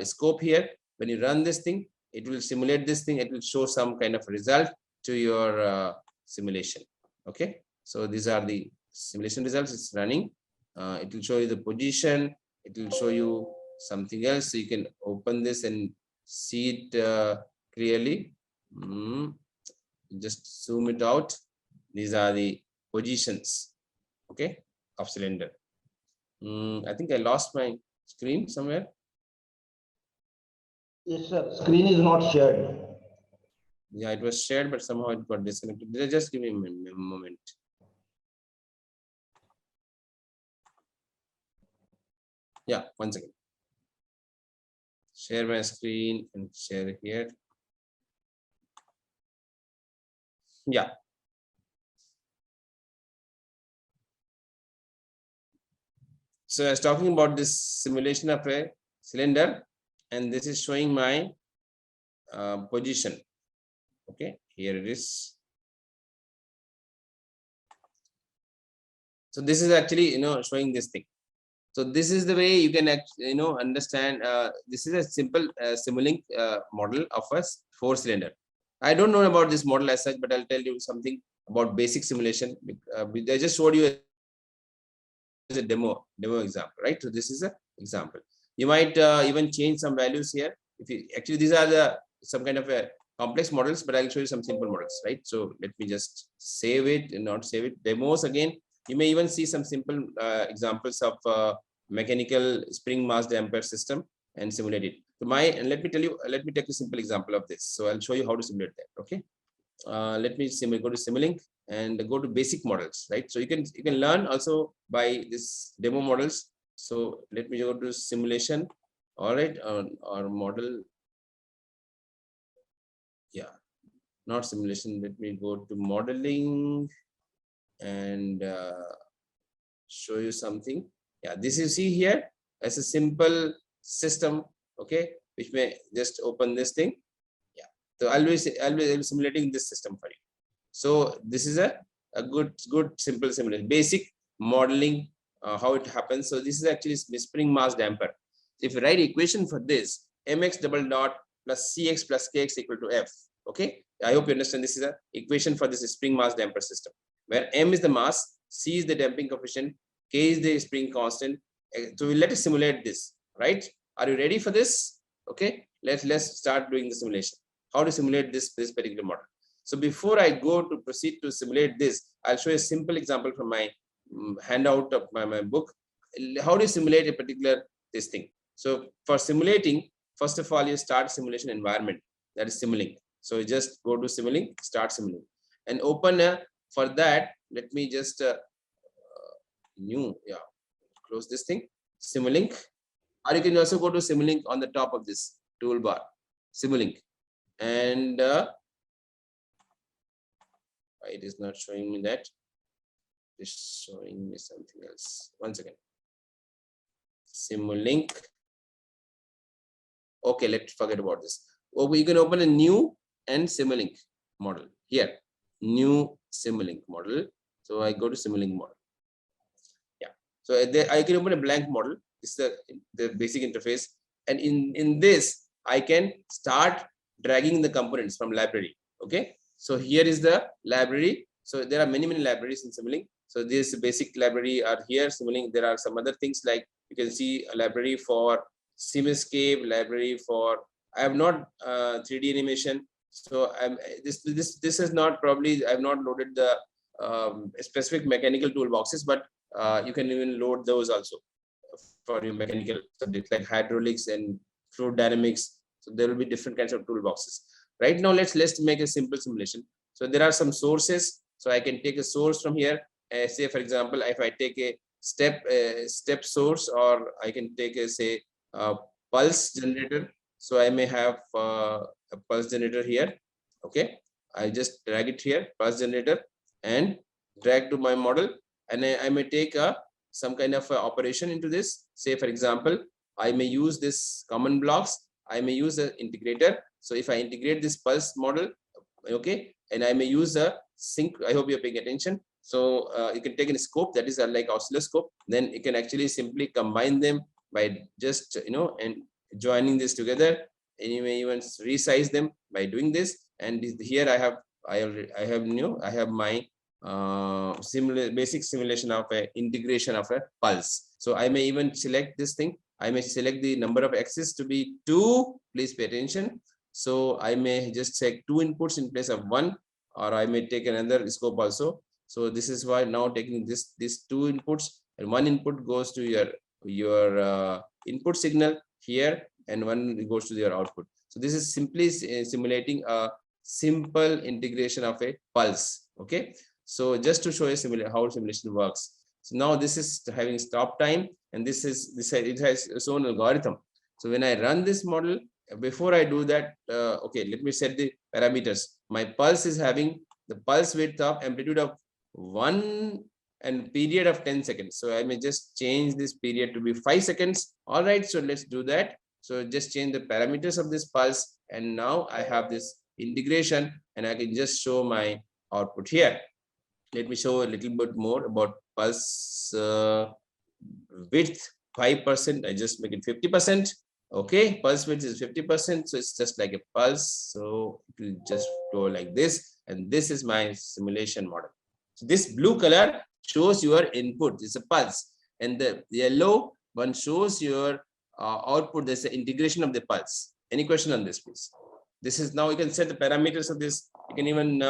scope here. When you run this thing, it will simulate this thing. It will show some kind of result to your simulation. Okay. So these are the simulation results. It's running. It will show you the position. It will show you something else. So you can open this and see it clearly. Just zoom it out. These are the positions, okay, of cylinder. I think I lost my screen somewhere. Yes, sir. Screen is not shared. Yeah, it was shared, but somehow it got disconnected. Just give me a moment. Yeah, one second. Share my screen and share here. Yeah. So I was talking about this simulation of a cylinder, and this is showing my position. Okay, here it is. So this is actually, showing this thing. So this is the way you can actually, understand. This is a simple Simulink model of a 4-cylinder. I don't know about this model as such, but I'll tell you something about basic simulation. I just showed you a demo example, right? So this is an example. You might even change some values here. If you actually, these are some kind of a complex models, but I'll show you some simple models, right? So let me just save it and not save it. Demos again. You may even see some simple examples of mechanical spring mass damper system and simulate it. So let me take a simple example of this. So I'll show you how to simulate that. Okay. Let me go to Simulink and go to basic models, right? So you can learn also by this demo models. So let me go to simulation. All right, or model. Yeah, not simulation. Let me go to modeling and show you something. Yeah, this you see here as a simple system. Okay, which may just open this thing. Yeah, so I'll be simulating this system for you. So this is a good simple simulation, basic modeling, how it happens. So this is actually spring mass damper. If you write equation for this, mx double dot plus cx plus kx equal to f. Okay, I hope you understand. This is a equation for this spring mass damper system, where m is the mass, c is the damping coefficient, k is the spring constant. So let us simulate this, right? Are you ready for this? Okay, let's start doing the simulation. How to simulate this particular model. So before I go to proceed to simulate this, I'll show you a simple example from my handout of my book. How do you simulate a particular this thing? So for simulating, first of all, you start simulation environment, that is Simulink. So you just go to Simulink, start Simulink, and open for that. Let me just close this thing, Simulink, or you can also go to Simulink on the top of this toolbar, Simulink, and it is not showing me that. It's showing me something else. One second. Simulink. Okay, let's forget about this. Or we can open a new and Simulink model here. new Simulink model. So I go to Simulink model. Yeah. So there I can open a blank model. This is the basic interface. And in this, I can start dragging the components from library. Okay. So here is the library. So there are many libraries in Simulink. So this basic library are here. Simulink. There are some other things like you can see a library for Simscape, library for I have not 3D animation. So this is not probably I have not loaded the specific mechanical toolboxes, but you can even load those also for your mechanical subjects like hydraulics and fluid dynamics. So there will be different kinds of toolboxes. Right now, let's make a simple simulation. So there are some sources. So I can take a source from here. Say for example, if I take a step source, or I can take a say pulse generator. So I may have a pulse generator here. Okay, I just drag it here, pulse generator, and drag to my model, and I may take some kind of operation into this. Say for example, I may use this common blocks. I may use an integrator. So if I integrate this pulse model, okay, and I may use a sync. I hope you're paying attention. So you can take a scope that is like oscilloscope. Then you can actually simply combine them by just and joining this together. And you may even resize them by doing this. And here I have my basic simulation of a integration of a pulse. So I may even select this thing. I may select the number of axes to be 2. Please pay attention. So I may just take 2 inputs in place of 1, or I may take another scope also. So this is why now taking these 2 inputs, and 1 input goes to your input signal here, and 1 goes to your output. So this is simply simulating a simple integration of a pulse. Okay. So just to show you how simulation works. So now this is having stop time, and it has its own algorithm. So when I run this model, before I do that, okay, let me set the parameters. My pulse is having the pulse width of amplitude of 1 and period of 10 seconds. So I may just change this period to be 5 seconds. All right, so let's do that. So just change the parameters of this pulse, and now I have this integration, and I can just show my output here. Let me show a little bit more about pulse width 5%. I just make it 50%. Okay, pulse width is 50%, so it's just like a pulse. So it will just go like this, and this is my simulation model. So this blue color shows your input, it's a pulse, and the yellow one shows your output. There's the integration of the pulse. Any question on this, please? This is now you can set the parameters of this. You can even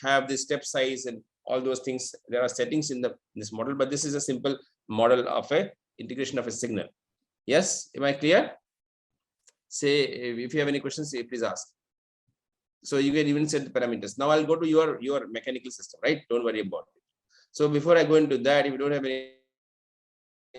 have the step size and all those things. There are settings in this model, but this is a simple model of a integration of a signal. Yes, am I clear? Say if you have any questions, please ask. So you can even set the parameters. Now I'll go to your mechanical system, right? Don't worry about it. So before I go into that, if you don't have any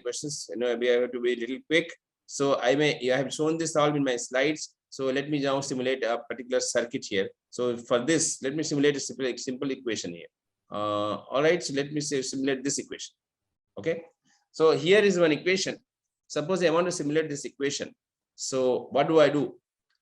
questions, we have to be a little quick. So I have shown this all in my slides. So let me now simulate a particular circuit here. So for this, let me simulate a simple equation here. All right, so let me simulate this equation. Okay, so here is one equation. Suppose I want to simulate this equation. So what do I do?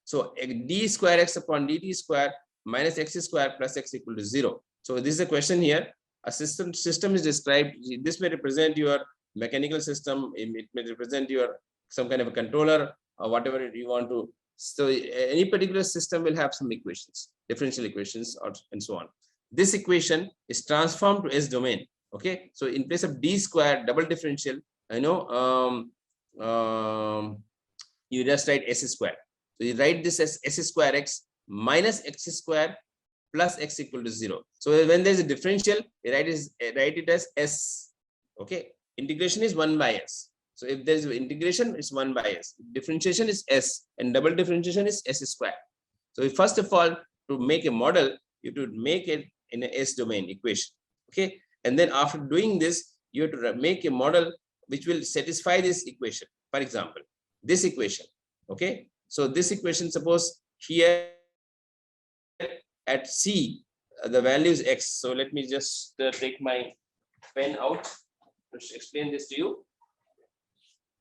So d square x upon dt square minus x square plus x equal to 0. So this is a question here. A system is described. This may represent your mechanical system. It may represent your some kind of a controller or whatever you want to. So any particular system will have some equations, differential equations, and so on. This equation is transformed to S domain. Okay, so in place of d square double differential, you just write s square. So you write this as s square x minus x square plus x equal to 0. So when there is a differential, you write it as s. Okay, integration is 1 by s. So if there is integration, it's 1 by s. Differentiation is s, and double differentiation is s square. So first of all, to make a model, you have to make it in an S domain equation. Okay, and then after doing this, you have to make a model which will satisfy this equation. For example, this equation. Okay, so this equation, suppose here at C, the value is x. So let me just take my pen out to explain this to you.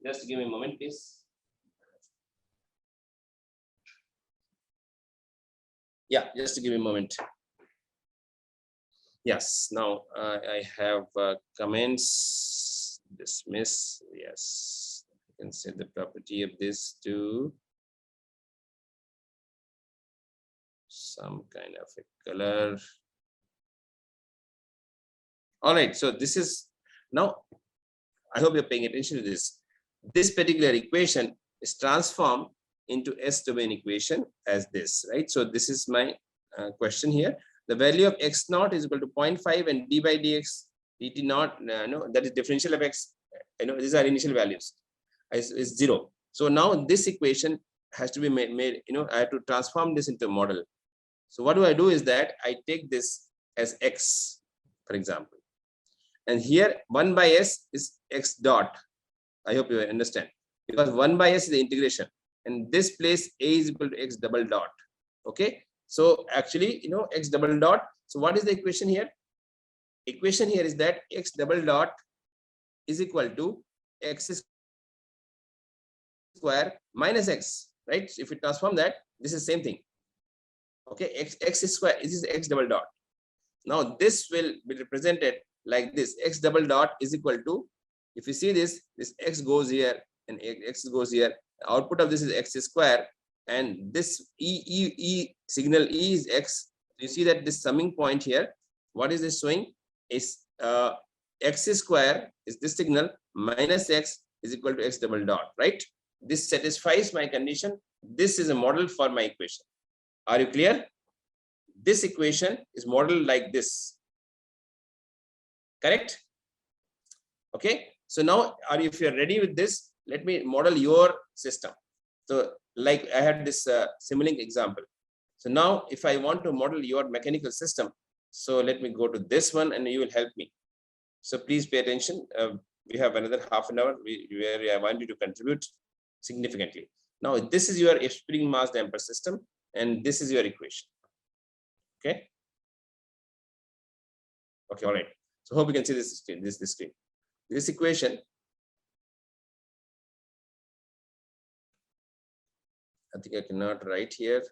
Just give me a moment, please. Yeah, just give me a moment. Yes, now I have comments, dismiss, yes. You can set the property of this to some kind of a color. All right, so this is, now I hope you're paying attention to this. This particular equation is transformed into S domain equation as this, right? So this is my question here. The value of x naught is equal to 0.5 and d by dx dt naught, no, that is differential of x, these are initial values, is 0. So now this equation has to be made, I have to transform this into a model. So what do I do is that I take this as x, for example. And here 1 by s is x dot. I hope you understand, because 1 by s is the integration, and this place a is equal to x double dot. Okay, so actually, x double dot. So what is the equation here? Equation here is that x double dot is equal to x square minus x, right? So if we transform that, this is same thing. Okay, x square, this is x double dot. Now this will be represented like this: x double dot is equal to, if you see this x goes here and x goes here. Output of this is x square, and this signal E is x. You see that this summing point here, what is this showing? Is x square is this signal minus x is equal to x double dot, right? This satisfies my condition. This is a model for my equation. Are you clear? This equation is modeled like this. Correct? Okay. So now, if you're ready with this, let me model your system. So like I had this Simulink example. So now if I want to model your mechanical system, so let me go to this one and you will help me. So please pay attention. We have another half an hour where I want you to contribute significantly. Now this is your spring mass damper system, and this is your equation. Okay. Okay. All right. So hope you can see this screen. This screen. This equation. I think I cannot write here.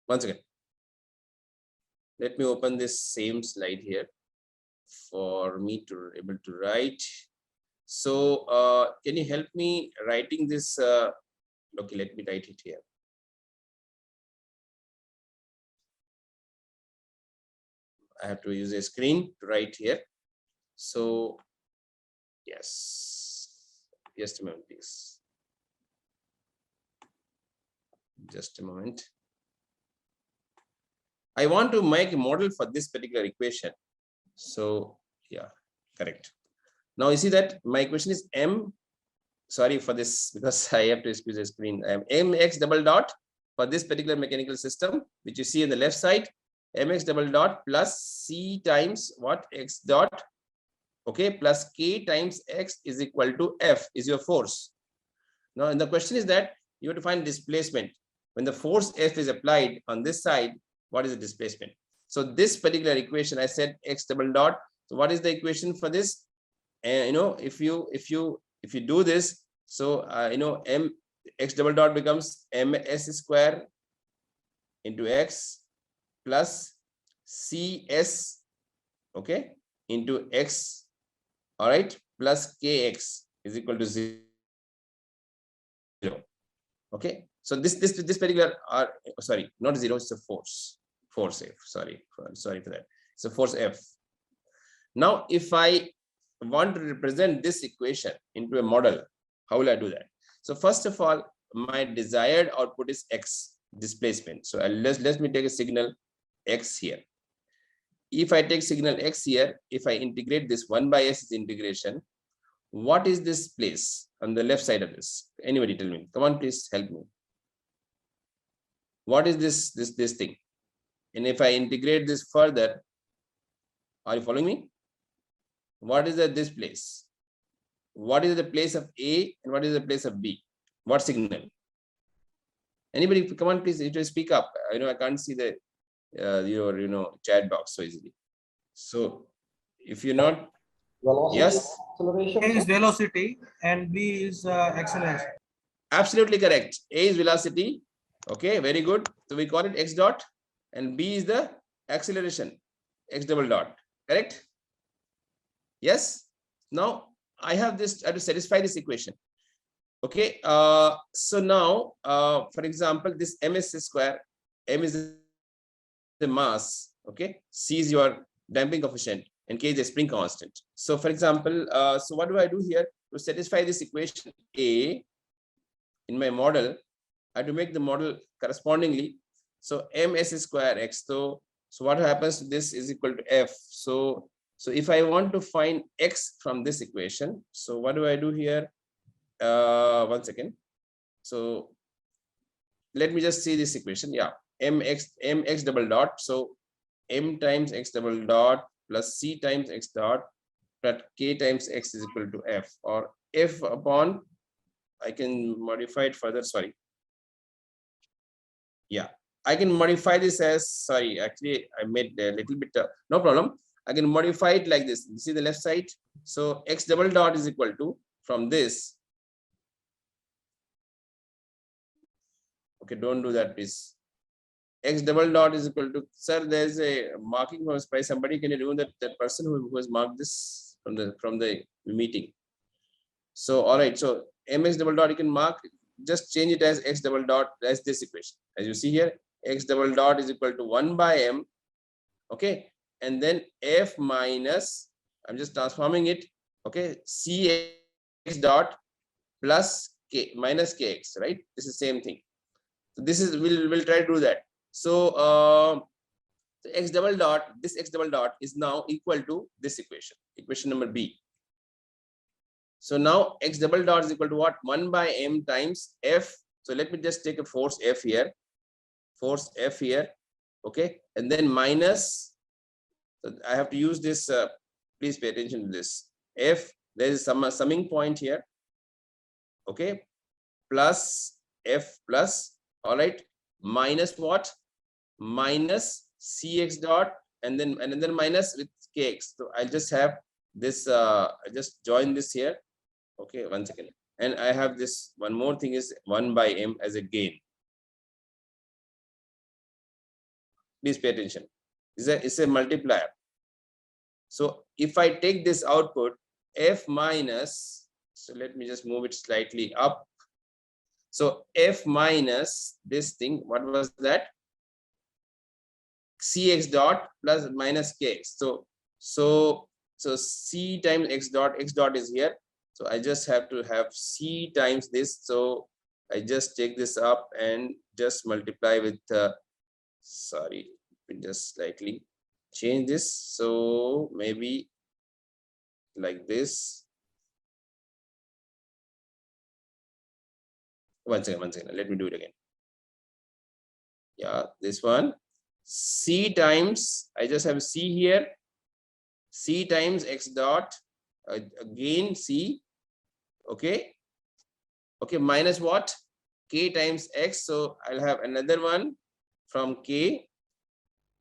Once again, let me open this same slide here for me to able to write. So can you help me writing this? Okay, let me write it here. I have to use a screen to write here. So yes, just a moment, please. Just a moment. I want to make a model for this particular equation. So yeah, correct. Now you see that my equation is m. Sorry for this, because I have to squeeze the screen. I am mx double dot for this particular mechanical system, which you see on the left side, mx double dot plus c times what, x dot, okay, plus k times x is equal to F is your force. Now, and the question is that you have to find displacement. When the force F is applied on this side, what is the displacement? So this particular equation, I said x double dot. So what is the equation for this? If you do this, so m x double dot becomes ms square into x plus cs, okay, into x, all right, plus kx is equal to 0. Okay, so this particular sorry, not 0, it's a force F. Sorry for that. It's a force F. Now, if I want to represent this equation into a model, how will I do that? So first of all, my desired output is x, displacement. So let me take a signal x here. If I take signal x here, if I integrate this 1 by s is integration, what is this place on the left side of this? Anybody tell me? Come on, please help me. What is this thing? And if I integrate this further, are you following me? What is this place? What is the place of A and what is the place of B? What signal? Anybody, come on, please, you speak up. I can't see the your chat box so easily. So if you're not, Velocity, yes, acceleration. A is velocity and B is acceleration. absolutely correct. A is velocity Okay, very good. So we call it x dot, and b is the acceleration, x double dot. Correct? Yes. Now I have this. I have to satisfy this equation. Okay. So now, for example, this ms square, m is the mass. Okay. C is your damping coefficient, and k is the spring constant. So, for example, so what do I do here to satisfy this equation A in my model? I have to make the model correspondingly. So ms square x. So what happens to this is equal to f. So if I want to find x from this equation, so what do I do here? 1 second. So let me just see this equation. Yeah, mx double dot. So m times x double dot plus c times x dot plus k times x is equal to f, or f upon, I can modify it further. Sorry. Yeah, I can modify this as, sorry, actually I made a little bit, no problem. I can modify it like this. You see the left side. So x double dot is equal to, from this. Okay, don't do that, please. X double dot is equal to, sir, there's a marking from by somebody. Can you remove that person who has marked this from the meeting? So all right, so mx double dot you can mark, just change it as x double dot as this equation. As you see here, x double dot is equal to 1 by m. Okay, and then f minus, I'm just transforming it. Okay, cx dot plus k minus kx, right? This is same thing. So this is, we'll try to do that. So x double dot, this x double dot is now equal to this equation number B. So now x double dot is equal to what? 1 by m times f. So let me just take a force f here. Okay, and then minus. So I have to use this. Please pay attention to this. F, there is some summing point here. Okay, plus f plus. All right, minus what? Minus cx dot, and then minus with kx. So I'll just have this. I just join this here. Okay, 1 second. And I have this one more thing is 1 by m as a gain. Please pay attention. It's a multiplier. So if I take this output f minus, so let me just move it slightly up. So f minus this thing, what was that? Cx dot plus minus kx. So c times x dot is here. So I just have to have c times this. So I just take this up and just multiply with, sorry, just slightly change this. So maybe like this. One second. Let me do it again. Yeah, this one. C times, I just have C here. C times x dot, again C. Okay, minus what? K times x. So I'll have another one from K.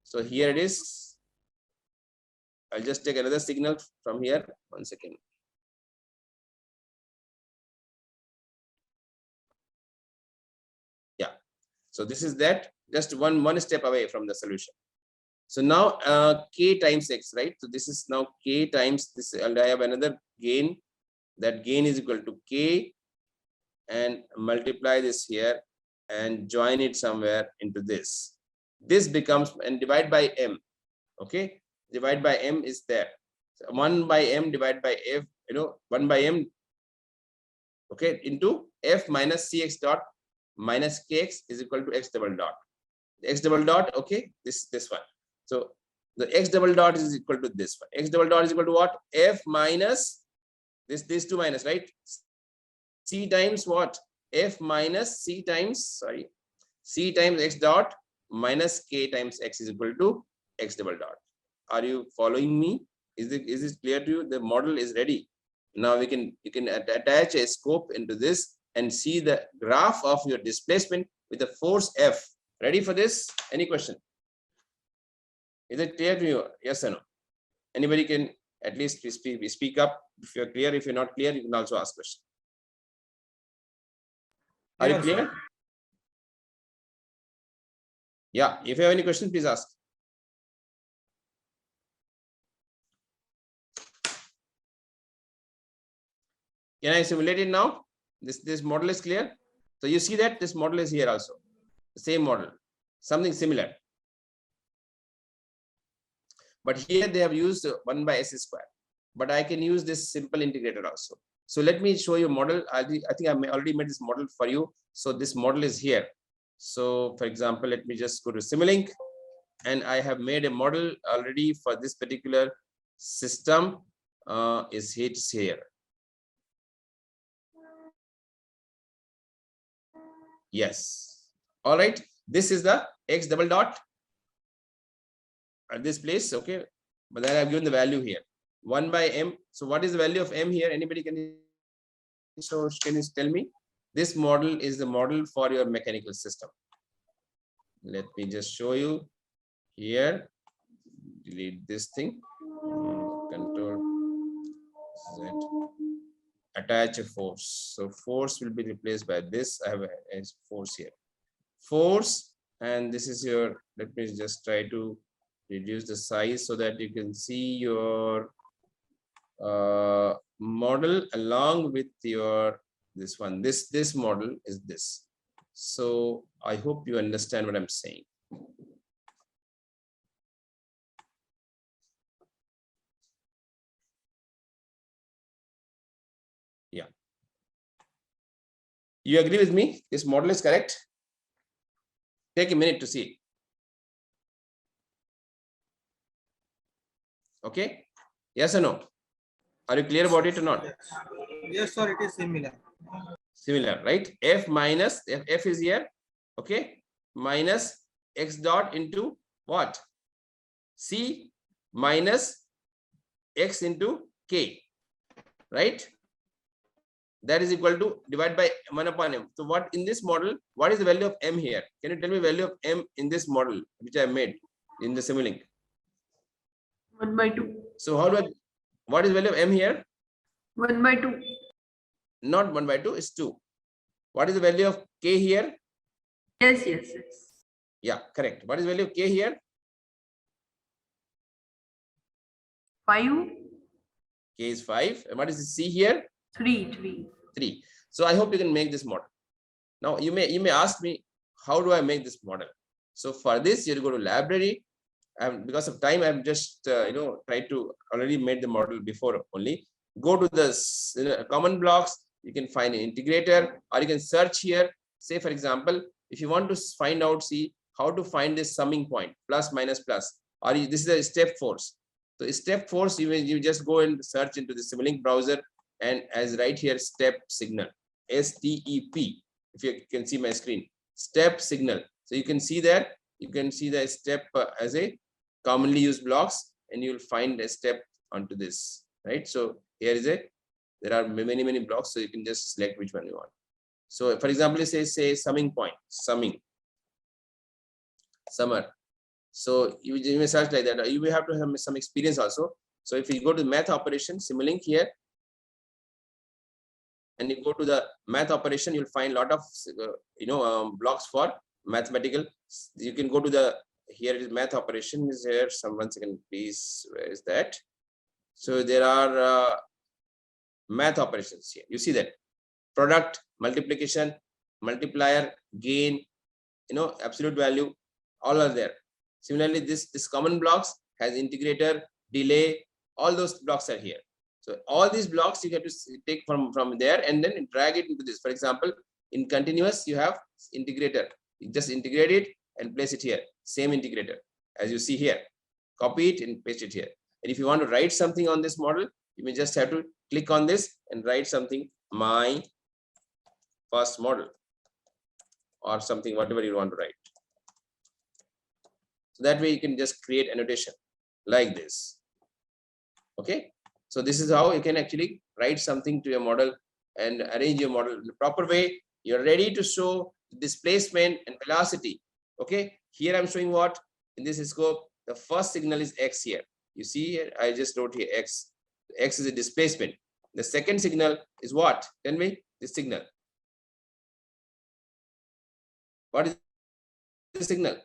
So here it is. I'll just take another signal from here. 1 second. Yeah, so this is that, just one step away from the solution. So now k times x, right? So this is now k times this, and I have another gain. That gain is equal to k, and multiply this here and join it somewhere into this. This becomes, and divide by m. Okay, divide by m is there. So 1 by m divided by f, 1 by m, okay, into f minus cx dot minus kx is equal to x double dot. X double dot, okay, this one. So the x double dot is equal to this one. X double dot is equal to what? F minus this two minus, right? C times what? F minus C times, sorry, C times x dot minus k times x is equal to x double dot. Are you following me? Is this clear to you? The model is ready. Now you can attach a scope into this and see the graph of your displacement with the force F. Ready for this? Any question? Is it clear to you? Yes or no? Anybody can at least speak up. If you're clear, if you're not clear, you can also ask question. Are you clear? Yeah, if you have any questions, please ask. Can I simulate it now? This model is clear. So you see that this model is here also. The same model, something similar. But here they have used 1 by s square. But I can use this simple integrator also. So let me show you a model. I think I already made this model for you. So this model is here. So for example, let me just go to Simulink, and I have made a model already for this particular system. Is here. Yes. All right. This is the x double dot at this place. Okay. But then I've given the value here 1 by m. So what is the value of m here? Anybody can you tell me? This model is the model for your mechanical system. Let me just show you here. Delete this thing. Control Z. Attach a force. So force will be replaced by this. I have a force here. Force, and this is your, let me just try to reduce the size so that you can see your model along with your this one. This model is this. So I hope you understand what I'm saying. Yeah. You agree with me? This model is correct? Take a minute to see. Okay. Yes or no? Are you clear about it or not? Yes, sir, it is similar. Similar, right? F minus, F is here, okay? Minus x dot into what? C minus x into k, right? That is equal to divide by 1 upon m. So what in this model, what is the value of m here? Can you tell me value of m in this model, which I made in the Simulink? 1 by 2. So how do I, what is the value of m here? 1 by 2. Not 1 by 2, it's 2. What is the value of k here? Yes. Yeah, correct. What is the value of k here? 5. K is 5. And what is the c here? 3. 3. So I hope you can make this model. Now you may ask me, how do I make this model? So for this, you go to library. And because of time, I'm just try to already made the model before only. Go to the common blocks. You can find an integrator, or you can search here. Say for example, if you want to find out, see how to find this summing point, plus minus plus, or this is a step force. So step force, you just go and search into the Simulink browser, and as right here, step signal, STEP. If you can see my screen, step signal. So you can see that, you can see the step as a commonly used blocks, and you will find a step onto this, right? So here is there are many blocks, so you can just select which one you want. So for example, say summing point, summer. So you may search like that. You may have to have some experience also. So if you go to math operation, Simulink here, and you go to the math operation, you'll find a lot of blocks for mathematical. You can go to the, here it is math operation is here. One second, please. Where is that? So there are math operations here. You see that product, multiplication, multiplier, gain, absolute value, all are there. Similarly, this common blocks has integrator, delay, all those blocks are here. So all these blocks you have to take from there and then drag it into this. For example, in continuous, you have integrator. You just integrate it and place it here. Same integrator as you see here. Copy it and paste it here. And if you want to write something on this model, you may just have to click on this and write something, my first model, or something, whatever you want to write. So that way you can just create annotation like this. Okay. So this is how you can actually write something to your model and arrange your model in the proper way. You're ready to show displacement and velocity. Okay. Here I'm showing what in this scope, the first signal is X here. You see here, I just wrote here X. X is a displacement. The second signal is what? Tell me this signal. What is the signal?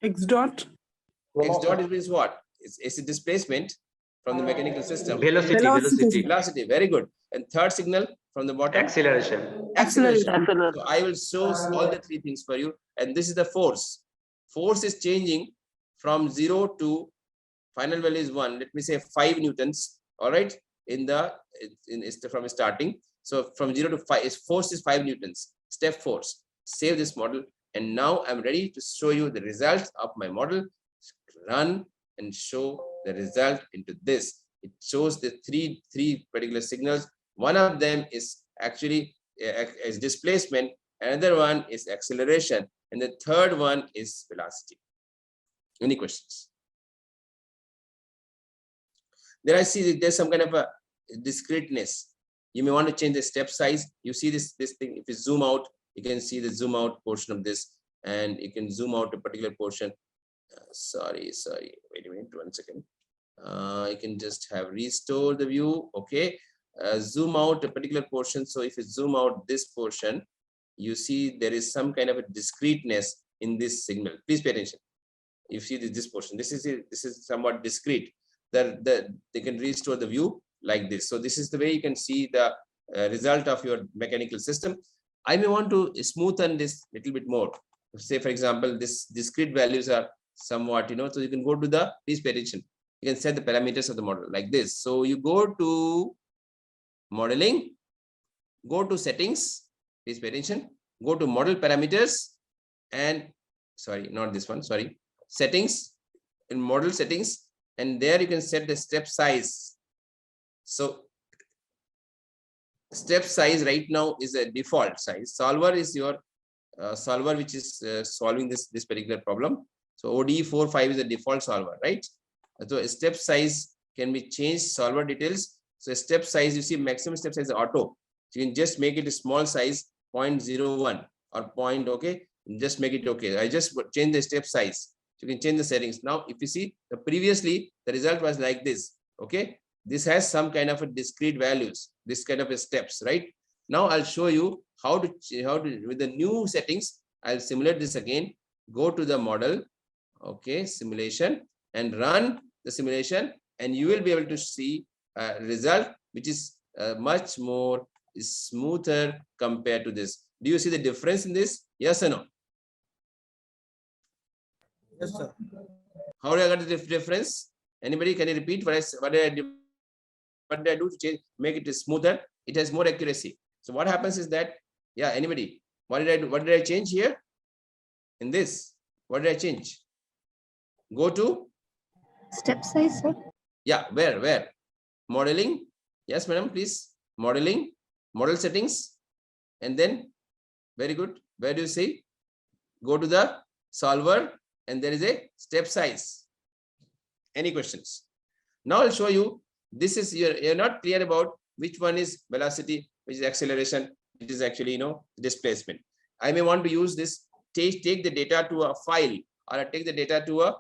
X dot. X dot is what? It's a displacement from the mechanical system. Velocity. Velocity, very good. And third signal from the bottom? Acceleration. Acceleration. So I will show all the three things for you. And this is the force. Force is changing from 0 to final value is 1. Let me say 5 newtons. All right. From starting. So from 0 to 5, force is 5 newtons. Step force. Save this model. And now I'm ready to show you the results of my model. Run and show the result into this. It shows the three particular signals. One of them is actually is displacement, another one is acceleration, and the third one is velocity. Any questions? There I see that there's some kind of a discreteness. You may want to change the step size. You see this thing, if you zoom out, you can see the zoom out portion of this, and you can zoom out a particular portion. Sorry, wait a minute, 1 second. You can just have restore the view. Okay, zoom out a particular portion. So if you zoom out this portion, you see there is some kind of a discreteness in this signal. Please pay attention. You see this portion. This is somewhat discrete. They can restore the view like this. So this is the way you can see the result of your mechanical system. I may want to smoothen this a little bit more. Say, for example, this discrete values are somewhat, so you can go to the, please pay attention. You can set the parameters of the model like this. So you go to modeling, go to settings, please pay attention, go to model parameters, and sorry, not this one, sorry, settings, in model settings, and there you can set the step size. So step size right now is a default size. Solver is your solver which is solving this particular problem. So ODE45 is a default solver, right? So a step size can be changed, solver details. So step size, you see maximum step size is auto. So you can just make it a small size, 0.01 or point, okay? Just make it okay. I just change the step size. So you can change the settings. Now, if you see, previously the result was like this, okay? This has some kind of a discrete values, this kind of a steps, right? Now I'll show you how to with the new settings. I'll simulate this again. Go to the model, okay, simulation, and run the simulation, and you will be able to see a result which is much more smoother compared to this. Do you see the difference in this? Yes or no? Yes, sir. How do I get the difference? Anybody, can you repeat what did I do to change, make it smoother? It has more accuracy. So what happens is that, yeah, anybody, what did I do? What did I change here? In this, what did I change? Go to step size, sir. Yeah, where? Modeling. Yes, madam, please. Modeling, model settings, and then very good. Where do you see? Go to the solver, and there is a step size. Any questions? Now I'll show you. This is you're not clear about which one is velocity, which is acceleration, which is actually displacement. I may want to use this. Take the data to a file, or take the data to a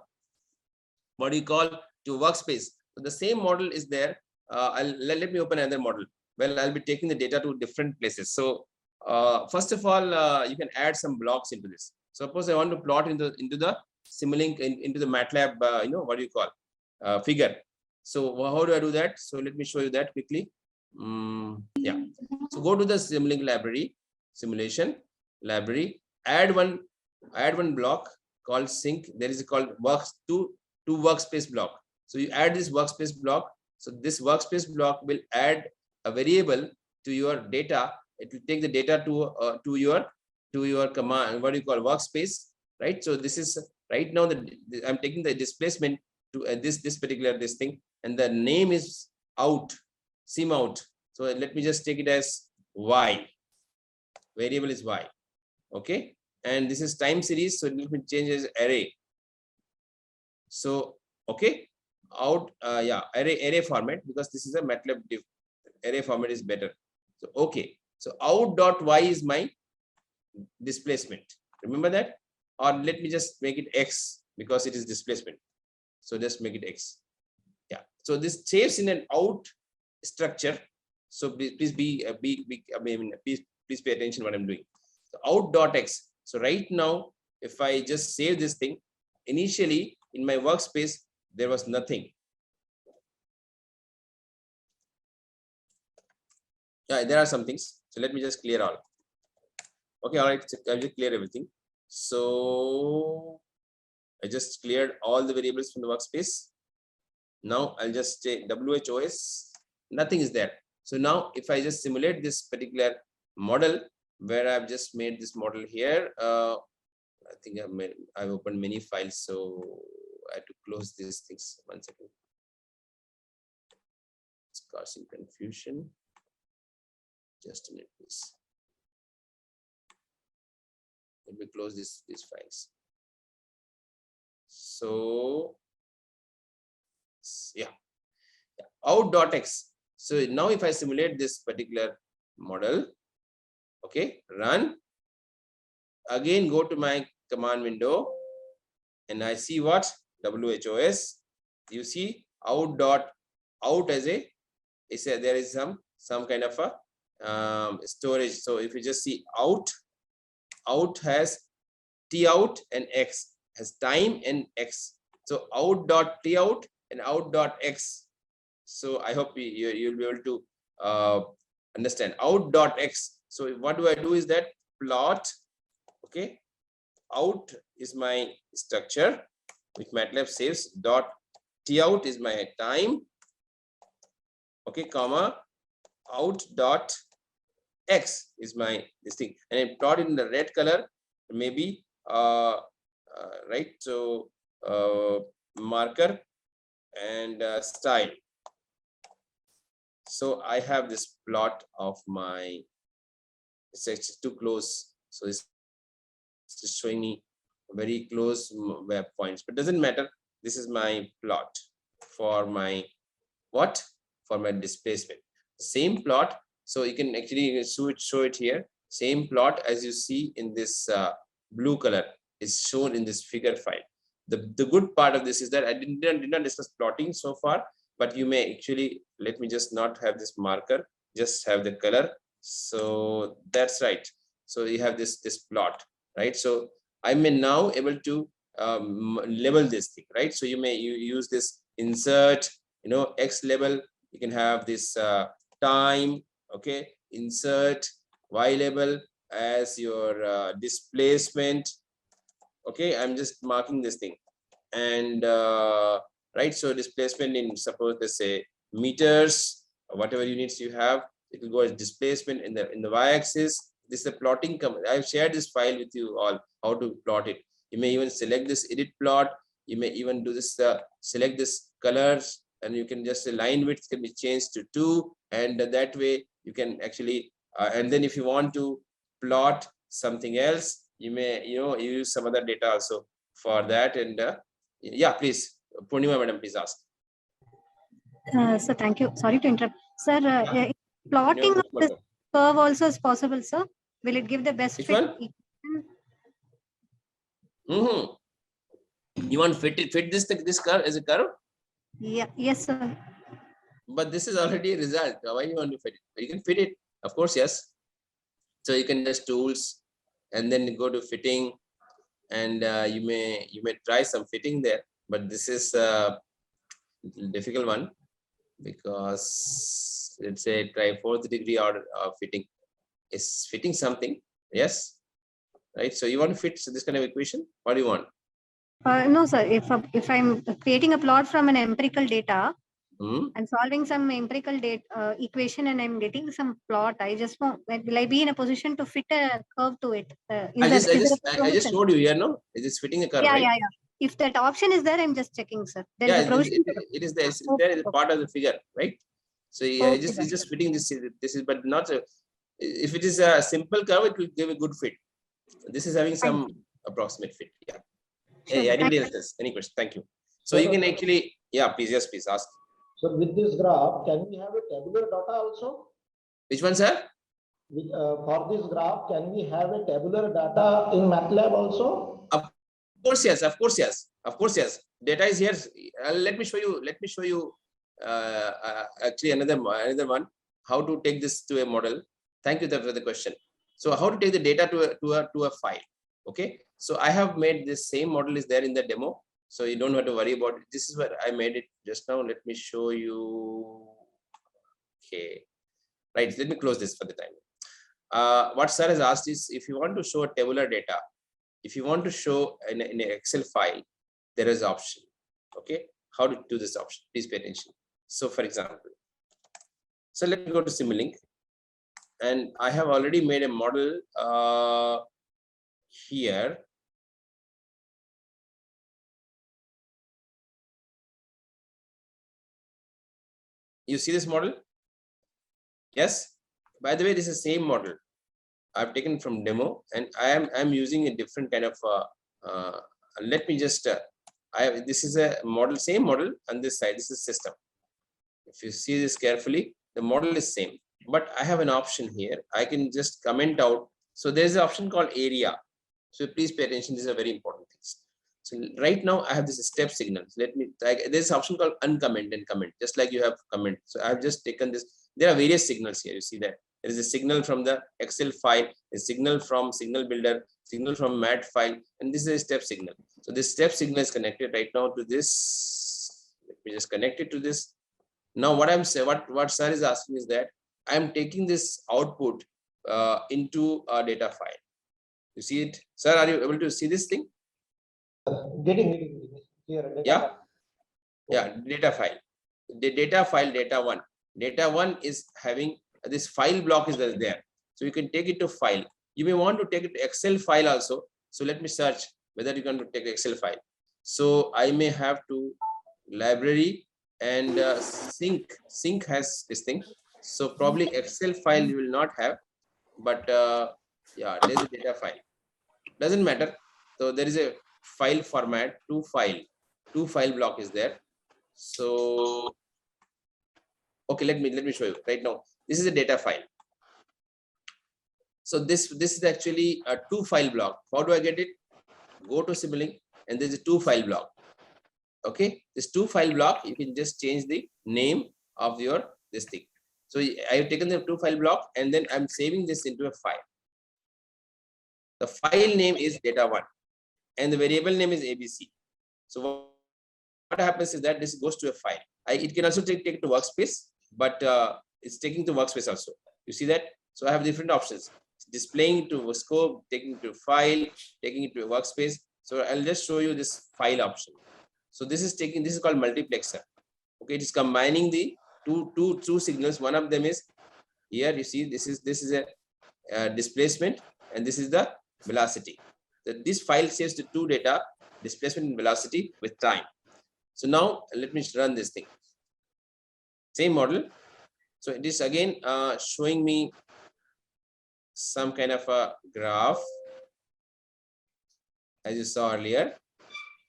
what do you call to workspace. So the same model is there. Let me open another model. Well, I'll be taking the data to different places. So first of all, you can add some blocks into this. Suppose I want to plot into the Simulink into the Matlab, what do you call figure. So how do I do that? So let me show you that quickly. Yeah. So go to the Simulink library, simulation library. Add one block called sync. There is called two workspace block. So you add this workspace block. So this workspace block will add a variable to your data. It will take the data to your command, what do you call workspace, right? So this is right now I'm taking the displacement to this particular thing, and the name is out, sim out. So let me just take it as y. Variable is y. Okay, and this is time series. So let me change as array. So okay, out array format, because this is a Matlab div. Array format is better. So okay, so out.y is my displacement. Remember that? Or let me just make it x because it is displacement. So just make it x. Yeah. So this saves in an out structure. So please please pay attention what I'm doing. So out.x. So right now, if I just save this thing initially in my workspace, there was nothing. Yeah, there are some things. So let me just clear all. Okay, all right, I will clear everything. So I just cleared all the variables from the workspace. Now I'll just say WHOS, nothing is there. So now if I just simulate this particular model where I've just made this model here, I think I've opened many files, so I have to close these things. 1 second. It's causing confusion. Just a minute, please. Let me close these files. So yeah, out.x. So now if I simulate this particular model, okay, run. Again, go to my command window and I see what? WHOS. You see out as a, there is some kind of a storage. So if you just see out has T out and X, has time and X. So out.tout and out.x. So I hope you'll be able to understand out.x. So what do I do is that plot, okay, out is my structure which MATLAB saves, dottout is my time, okay, comma, out dot x is my this thing, and I plot in the red color, maybe right. So marker and style. So I have this plot of my, it's actually too close, so it's just showing me very close web points, but doesn't matter. This is my plot for my what? For my displacement. Same plot. So you can actually show it here. Same plot as you see in this blue color is shown in this figure file. The good part of this is that I did not discuss plotting so far, but you may actually, let me just not have this marker, just have the color. So that's right. So you have this plot, right? So I may now able to label this thing, right? So you use this insert, X label. You can have this time, okay, insert Y label as your displacement. Okay, I'm just marking this thing, and right. So displacement in, suppose let's say meters, or whatever units you have, it will go as displacement in the y-axis. This is the plotting command. I've shared this file with you all, how to plot it. You may even select this edit plot. You may even do this, select this colors, and you can just, the line width can be changed to 2, and that way you can actually, and then if you want to plot something else, you may, use some other data also for that. And yeah, please, Purnima madam, please ask. So thank you. Sorry to interrupt. Sir, plotting of this curve also is possible, sir? Will it give the best Which fit? one? You want fit this curve as a curve? Yeah, yes, sir. But this is already a result. Why you want to fit it? You can fit it, of course, yes. So you can just tools and then go to fitting, and you may try some fitting there. But this is a difficult one, because let's say try 4th degree order of fitting. Is fitting something? Yes, right. So you want to fit this kind of equation? What do you want? No, sir. If I'm creating a plot from an empirical data, I'm solving some empirical data equation, and I'm getting some plot. I just want, will I be in a position to fit a curve to it? I just showed you here. No, it is fitting a curve. Yeah, right? yeah. If that option is there, I'm just checking, sir. Yeah, it is there. It's there is part of the figure, right? So yeah, Okay, it's just fitting this. This is, but not a, if it is a simple curve, it will give a good fit. This is having some approximate fit. Yeah. Sure. Hey, anybody else? Any question? Thank you. So you can actually, yeah, please, yes, please ask. So with this graph, can we have a tabular data also? Which one, sir? For this graph, can we have a tabular data in MATLAB also? Of course, yes. Of course, yes. Of course, yes. Data is here. Let me show you. Let me show you. Actually, another one. How to take this to a model. Thank you for the question. So, how to take the data to a file? Okay. So I have made this same model is there in the demo. So you don't have to worry about it. This is where I made it just now. Let me show you. Okay. Right. Let me close this for the time. What sir has asked is if you want to show tabular data, if you want to show in an Excel file, there is option. Okay. How to do this option? Please pay attention. So for example, so let me go to Simulink, and I have already made a model here. You see this model? Yes. By the way, this is the same model I've taken from demo, and I'm using a different kind of. Let me just. This is a model, same model on this side. This is system. If you see this carefully, the model is same, but I have an option here. I can just comment out. So there's an option called area. So please pay attention. These are very important things. So right now I have this step signals. Let me. There's an option called uncomment and comment. Just like you have comment. So I've just taken this. There are various signals here. You see that there is a signal from the Excel file, a signal from Signal Builder, signal from Mat file, and this is a step signal. So this step signal is connected right now to this. Let me just connect it to this. Now what I'm saying, what sir is asking is that I'm taking this output into a data file. You see it, sir? Are you able to see this thing? Getting here. Yeah. Yeah, data file. The data file, data one. Data one is having this file block is there. So you can take it to file. You may want to take it to Excel file also. So let me search whether you can take Excel file. So I may have to library and sync has this thing. So probably Excel file you will not have, but yeah, there's a data file. Doesn't matter. So there is a file format, two file block is there. So okay, let me show you right now. This is a data file. So this is actually a two file block. How do I get it? Go to Simulink, and there's a two file block. Okay, this two file block, you can just change the name of your this thing. So I have taken the two file block, and then I'm saving this into a file. The file name is data1, and the variable name is ABC. So what happens is that this goes to a file. It can also take it to workspace, but it's taking to workspace also. You see that? So I have different options: displaying to a scope, taking it to file, taking it to a workspace. So I'll just show you this file option. So this is called multiplexer. Okay, it is combining the two signals. One of them is here. You see, this is a displacement, and this is the velocity. This file saves the two data, displacement and velocity, with time. So now let me run this thing. Same model. So it is again showing me some kind of a graph, as you saw earlier.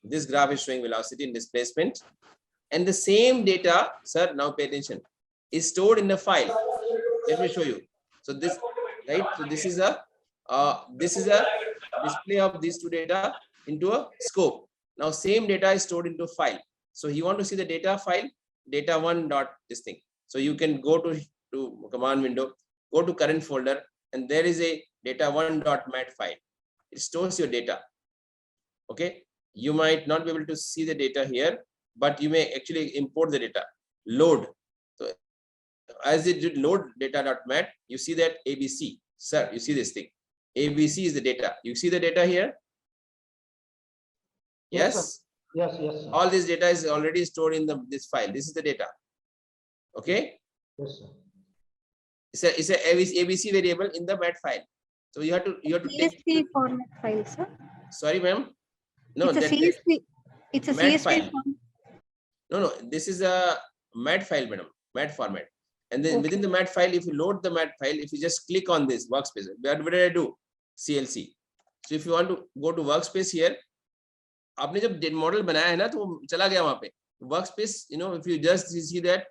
This graph is showing velocity and displacement, and the same data, sir, now pay attention, is stored in a file. Let me show you. So this, right? So this is a display of these two data into a scope. Now same data is stored into a file. So you want to see the data file, data1 dot this thing. So you can go to command window, go to current folder, and there is a data1 dot mat file. It stores your data. Okay. You might not be able to see the data here, but you may actually import the data. Load. So as it did load data.mat, you see that ABC. Sir, you see this thing. ABC is the data. You see the data here? Yes? Yes, yes. Sir. All this data is already stored in this file. This is the data. Okay? Yes, sir. It's a ABC variable in the mat file. So you have to CSV take. format file, sir. Sorry, ma'am. No, It's a CSV. It's a mat CSV file. format. No, this is a mat file, madam, mat format. And then within the mat file, if you load the mat file, if you just click on this workspace, what did I do? CLC. So if you want to go to workspace here, आपने जब model बनाया है ना, तो वो चला गया वहाँ पे. Workspace, you know, if you just see that,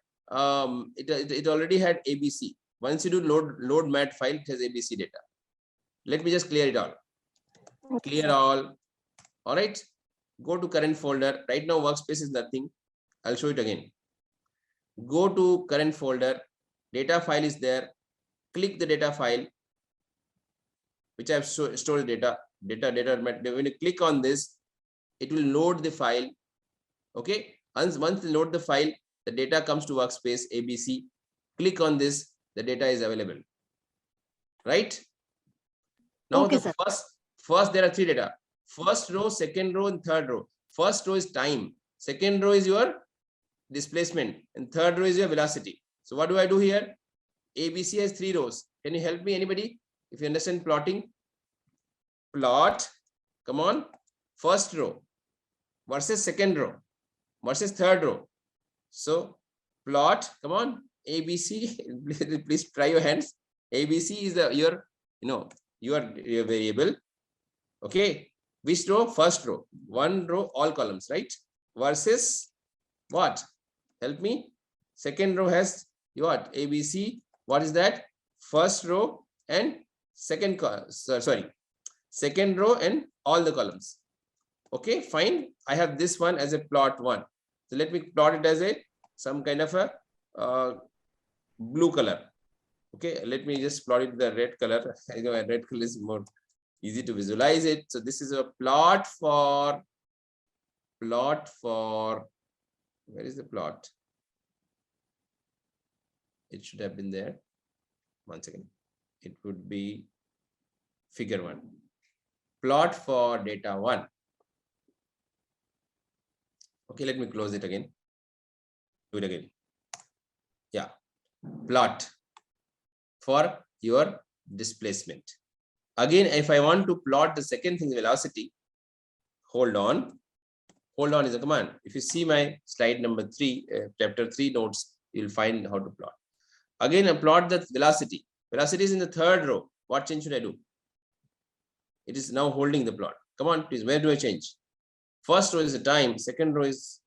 it already had ABC. Once you do load mat file, it has ABC data. Let me just clear it all. Okay. Clear all. All right. Go to current folder. Right now, workspace is nothing. I'll show it again. Go to current folder. Data file is there. Click the data file, which I have stored data. When you click on this, it will load the file. Okay, once you load the file, the data comes to workspace ABC. Click on this, the data is available. Right? Now Okay, the sir. first there are three data. First row, second row, and third row. First row is time. Second row is your displacement, and third row is your velocity. So what do I do here? ABC has three rows. Can you help me, anybody? If you understand plotting, plot. Come on. First row versus second row versus third row. So plot. Come on. ABC. Please try your hands. ABC is your variable. Okay. Which row? First row. One row, all columns, right? Versus what? Help me. Second row has what? ABC. What is that? First row and second row and all the columns. Okay, fine. I have this one as a plot one. So let me plot it as some kind of a blue color. Okay, let me just plot it the red color. I know red color is more easy to visualize it. So this is a plot for, where is the plot? It should have been there. One second. It would be figure 1. Plot for data 1. Okay, let me close it again. Do it again. Yeah. Plot for your displacement. Again, if I want to plot the second thing, velocity, hold on. Hold on is a command. If you see my slide number 3, chapter 3 notes, you'll find how to plot. Again, I plot the velocity. Velocity is in the third row. What change should I do? It is now holding the plot. Come on, please. Where do I change? First row is the time. Second row is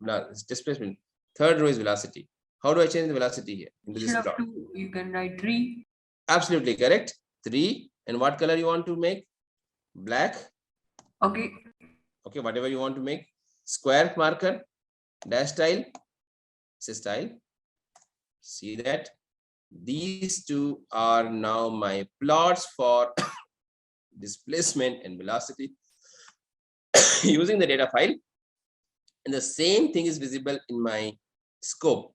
displacement. Third row is velocity. How do I change the velocity here into this plot? You can write 3. Absolutely correct. 3. And what color you want to make? Black. Okay. Okay, whatever you want to make. Square marker, dash style, say style. See that? These two are now my plots for displacement and velocity using the data file. And the same thing is visible in my scope.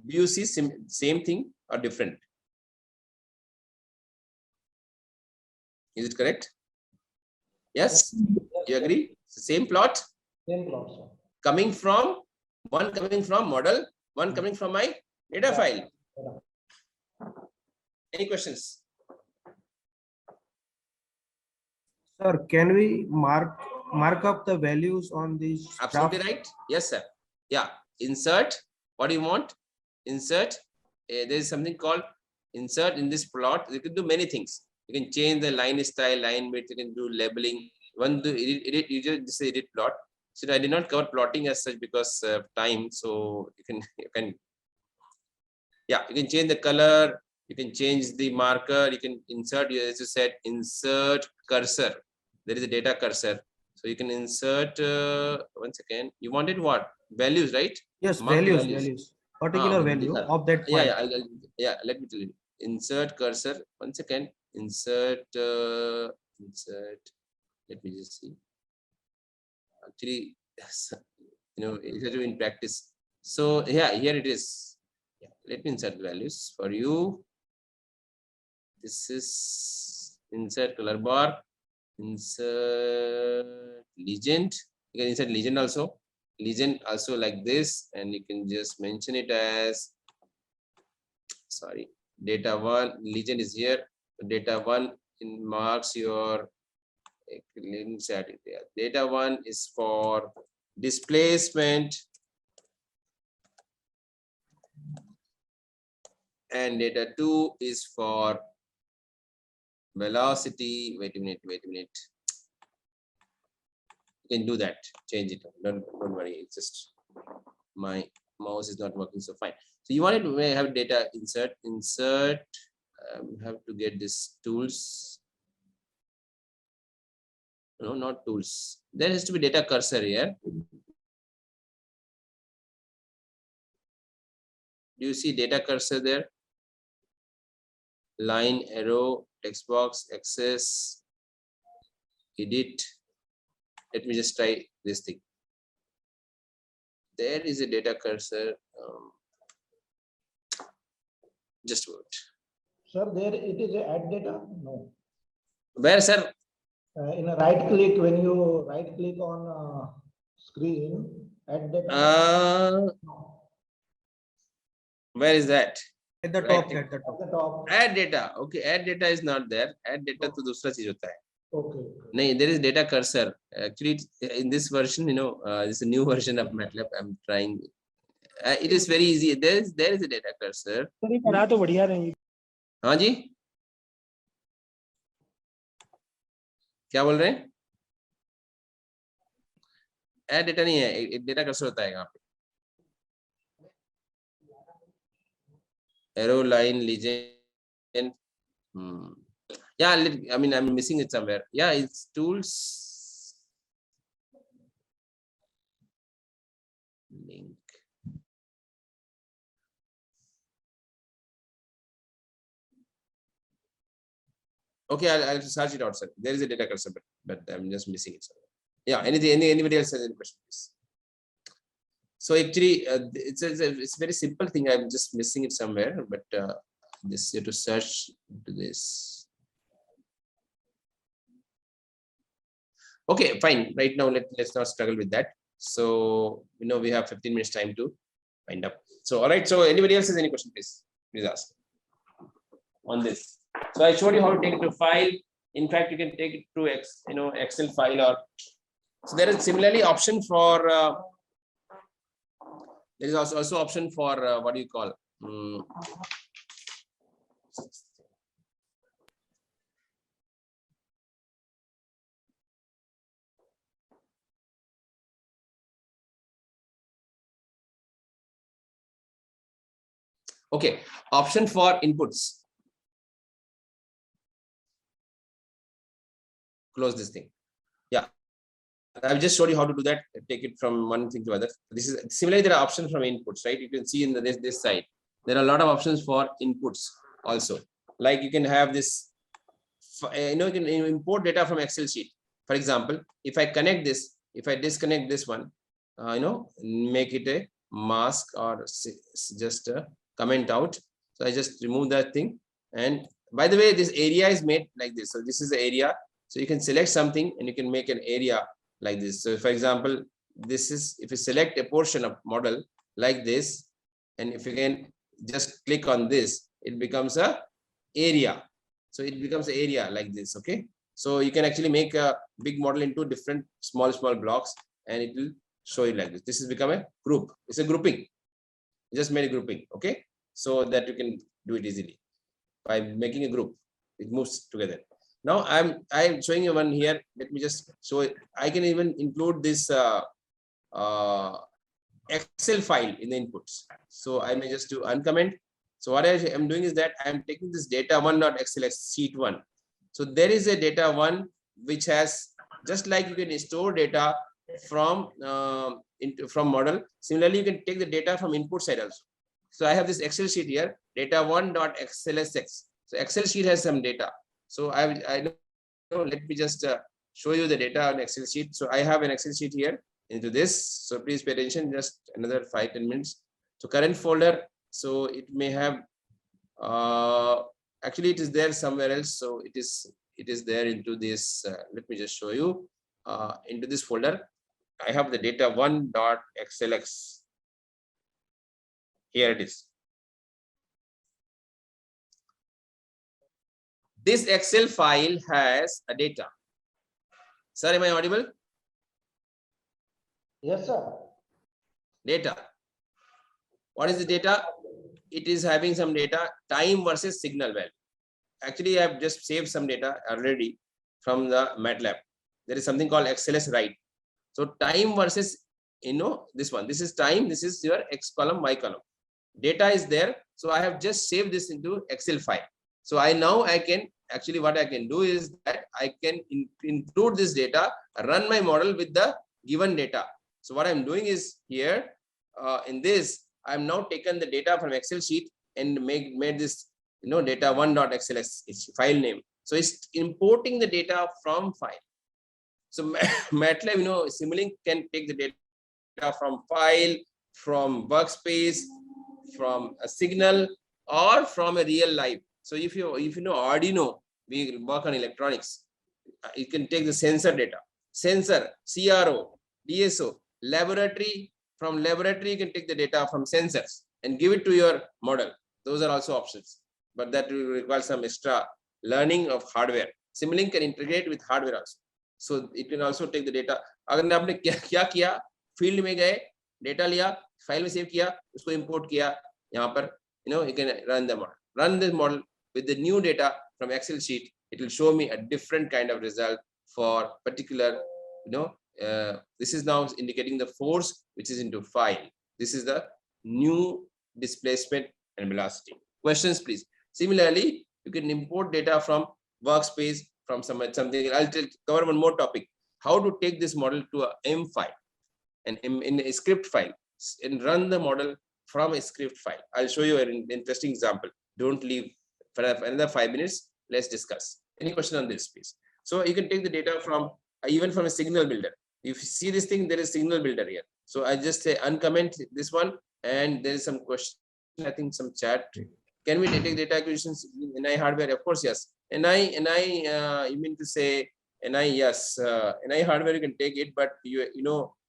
Do you see same thing or different? Is it correct? Yes? You agree? It's the same plot? Same plot, sir. Coming from, one coming from model, one coming from my data file. Any questions? Sir, can we mark up the values on these? Absolutely right. Yes, sir. Yeah. Insert. What do you want? Insert. There is something called insert in this plot. You can do many things. You can change the line style, line width. You can do labeling. One do edit. You just say edit plot. So I did not cover plotting as such because of time. So you can change the color. You can change the marker. You can insert. As you said, insert cursor. There is a data cursor. So you can insert. Once again, you wanted what? Values, right? Yes, Mark values. Particular value of that file. Let me tell you. Insert cursor. Once again, insert. Insert. Let me just see. Actually, it has to be in practice. So yeah, here it is. Yeah, let me insert values for you. This is insert color bar. Insert legend. You can insert legend also. Legend also like this, and you can just mention it as, sorry, data 1. Legend is here. Data 1 marks your, data 1 is for displacement, and data 2 is for velocity. Wait a minute. You can do that. Change it. Don't worry. It's just my mouse is not working so fine. So you want to have data insert. You have to get this tools. No, not tools. There has to be data cursor here. Do you see data cursor there? Line, arrow, text box, axis. edit. Let me just try this thing. There is a data cursor. Just a moment. Sir, there it is a add data? No. Where, sir? In a right click, when you right click on screen, add data. Where is that? At the Right top, click. at the At top. the top. Add data. Okay, add data is not there. Add data to दूसरा चीज होता है. Okay. No, there is data cursor. Actually, in this version, this is a new version of Matlab. I'm trying. It is very easy. There is a data cursor. हाँ जी, क्या बोल रहे हैं? Add data नहीं है, एक data cursor होता है यहाँ पे. Arrow line legend. Yeah, I mean, I'm missing it somewhere. Yeah, it's tools. Link. Okay, I'll search it out, sir. There is a data cursor, but I'm just missing it somewhere. Yeah, anybody else has any question, please? So actually, it's a very simple thing. I'm just missing it somewhere, but this you have to search into this. Okay, fine. Right now, let's not struggle with that. So we have 15 minutes time to wind up. So all right. So anybody else has any question, please ask on this. So I showed you how to take it to file. In fact, you can take it to Excel file, or so there is similarly option for. There is also option for what do you call? Okay, option for inputs. Close this thing. Yeah, I've just showed you how to do that. Take it from one thing to other. This is similarly, there are options from inputs, right? You can see in this side, there are a lot of options for inputs also. Like you can have this, you can import data from Excel sheet. For example, if I connect this, if I disconnect this one, make it a mask or just a comment out. So I just remove that thing. And by the way, this area is made like this. So this is the area. So you can select something and you can make an area like this. So for example, this is, if you select a portion of model like this, and if you can just click on this, it becomes a area. So it becomes an area like this. Okay. So you can actually make a big model into different small blocks, and it will show you like this. This has become a group. It's a grouping. You just made a grouping. Okay. So that you can do it easily by making a group. It moves together. Now I'm showing you one here. Let me just show it. I can even include this Excel file in the inputs. So I may just do uncomment. So what I am doing is that I am taking this data one.xlx sheet one. So there is a data one which has, just like you can store data from from model. Similarly, you can take the data from input side also. So I have this Excel sheet here, data one.xlsx. So Excel sheet has some data. So I know, let me just show you the data on Excel sheet. So I have an Excel sheet here into this. So please pay attention, just another 5-10 minutes. So current folder, so it may have, actually it is there somewhere else. So it is there into this, let me just show you, into this folder. I have the data one.xlx. Here it is. This Excel file has a data. Sir, am I audible? Yes, sir. Data. What is the data? It is having some data, time versus signal value. Actually, I have just saved some data already from the Matlab. There is something called XLS write. So time versus, this one. This is time. This is your X column, Y column. Data is there. So I have just saved this into Excel file. So I can actually, what I can do is that I can include this data, run my model with the given data. So what I'm doing is here in this, I'm now taken the data from Excel sheet and made this data one.xlx file name. So it's importing the data from file. So Matlab, Simulink can take the data from file, from workspace, from a signal, or from a real life. So if you know Arduino, we work on electronics. You can take the sensor data, sensor, CRO, DSO, laboratory. From laboratory, you can take the data from sensors and give it to your model. Those are also options, but that will require some extra learning of hardware. Simulink can integrate with hardware also. So it can also take the data. अगर आपने क्या किया, field में गए, data लिया, file में save किया, उसको import किया, यहाँ पर, you can run the model. Run this model with the new data from Excel sheet. It will show me a different kind of result for particular, this is now indicating the force which is into file. This is the new displacement and velocity. Questions, please. Similarly, you can import data from workspace, from something. I'll cover one more topic. How to take this model to a M file and in a script file and run the model from a script file. I'll show you an interesting example. Don't leave for another 5 minutes. Let's discuss. Any question on this, please? So you can take the data from even from a signal builder. If you see this thing, there is signal builder here. So I just say uncomment this one, and there is some question. I think some chat. Can we take data acquisitions in NI hardware? Of course, yes. NI, you mean to say NI? Yes, NI hardware you can take it, but you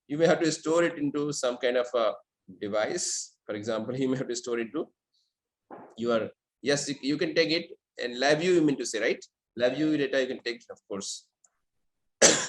may have to store it into some kind of a device. For example, you may have to store it to your. Yes, you can take it, and LabVIEW you mean to say, right? LabVIEW data you can take, of course.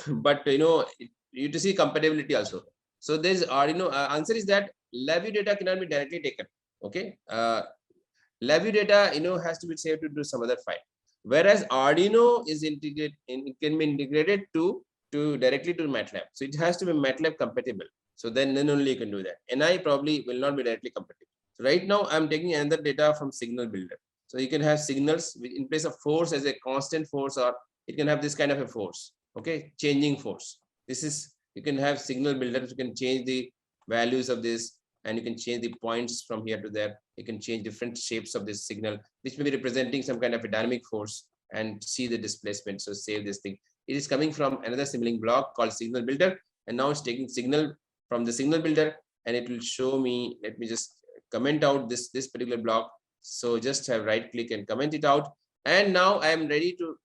But you need to see compatibility also. So there's Arduino. Answer is that LabVIEW data cannot be directly taken. Okay. LabVIEW data has to be saved to some other file. Whereas Arduino is integrated, it can be integrated to directly to Matlab. So it has to be Matlab compatible. So then only you can do that. NI probably will not be directly compatible. So right now I'm taking another data from signal builder. So you can have signals in place of force as a constant force, or it can have this kind of a force. Okay, changing force. This is, you can have signal builders. You can change the values of this, and you can change the points from here to there. You can change different shapes of this signal, which may be representing some kind of a dynamic force, and see the displacement. So save this thing. It is coming from another Simulink block called signal builder, and now it's taking signal from the signal builder, and it will show me. Let me just comment out this particular block. So just have right click and comment it out. And now I am ready to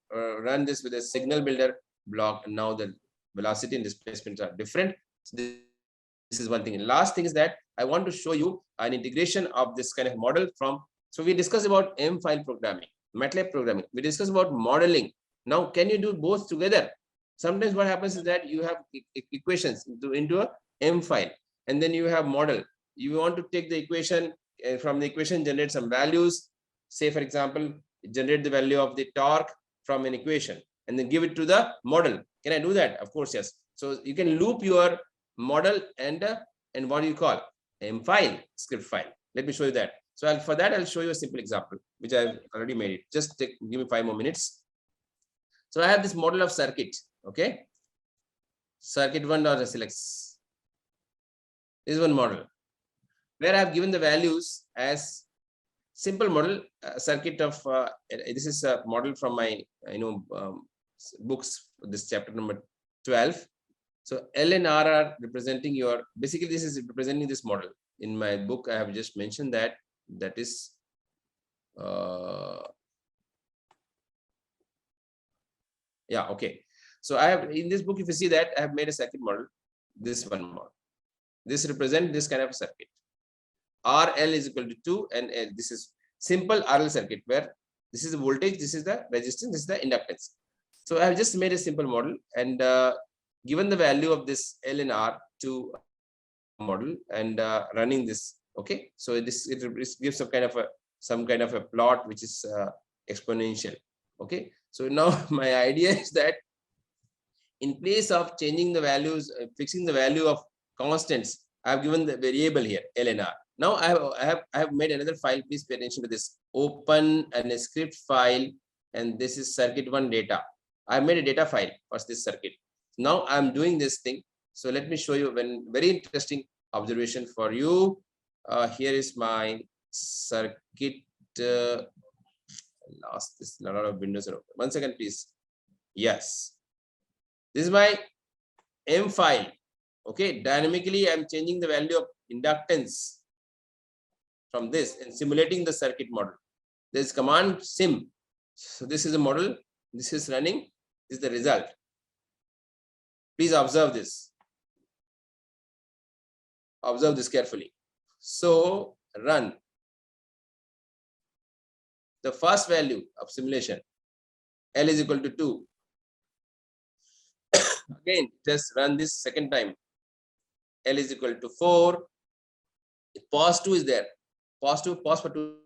run this with a signal builder block. And now the velocity and displacements are different. So this is one thing. And last thing is that I want to show you an integration of this kind of model from. So we discussed about M file programming, MATLAB programming. We discussed about modeling. Now, can you do both together? Sometimes what happens is that you have equations into a M file, and then you have model. You want to take the equation, from the equation generate some values. Say, for example, generate the value of the torque from an equation and then give it to the model. Can I do that? Of course, yes. So you can loop your model and what do you call M file, script file. Let me show you that. So for that, I'll show you a simple example, which I've already made it. Just give me 5 more minutes. So I have this model of circuit. Okay. Circuit 1.SLX. This is one model where I have given the values as simple model circuit of this is a model from my books, this chapter number 12. So L and R are representing your, basically this is representing this model. In my book I have just mentioned that is yeah, okay. So I have, in this book, if you see that I have made a circuit model, this one model. This represents this kind of circuit. RL is equal to 2 and L. This is simple RL circuit where this is the voltage, this is the resistance, this is the inductance. So I have just made a simple model and given the value of this L and R to model and running this. Okay, so it gives some kind of a plot which is exponential. Okay, so now my idea is that in place of changing the values, fixing the value of constants, I have given the variable here L and R. Now I have made another file. Please pay attention to this. Open and a script file, and this is circuit 1 data. I made a data file for this circuit. Now I'm doing this thing. So let me show you one very interesting observation for you. Here is my circuit. Lost this, a lot of windows are open. 1 second, please. Yes, this is my M file. Okay, dynamically I'm changing the value of inductance from this and simulating the circuit model. There is command sim. So this is a model. This is running. This is the result. Please observe this. Observe this carefully. So run. The first value of simulation, L is equal to 2. Again, just run this second time. L is equal to 4. Pause 2 is there. Pause for 2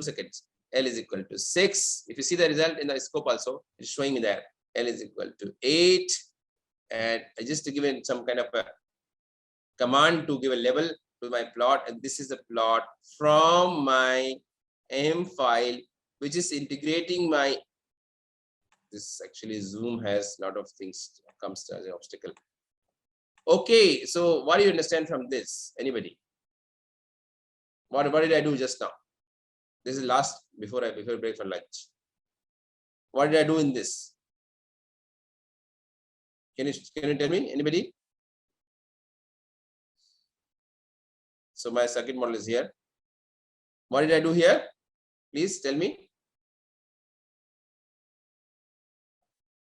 seconds. L is equal to 6. If you see the result in the scope also, it's showing me there. L is equal to 8. And I just to give it some kind of a command to give a label to my plot. And this is the plot from my M file, which is integrating my, this actually Zoom has a lot of things comes as an obstacle. Okay, so what do you understand from this? Anybody? What did I do just now? This is last before break for lunch. What did I do in this? Can you tell me? Anybody? So my circuit model is here. What did I do here? Please tell me.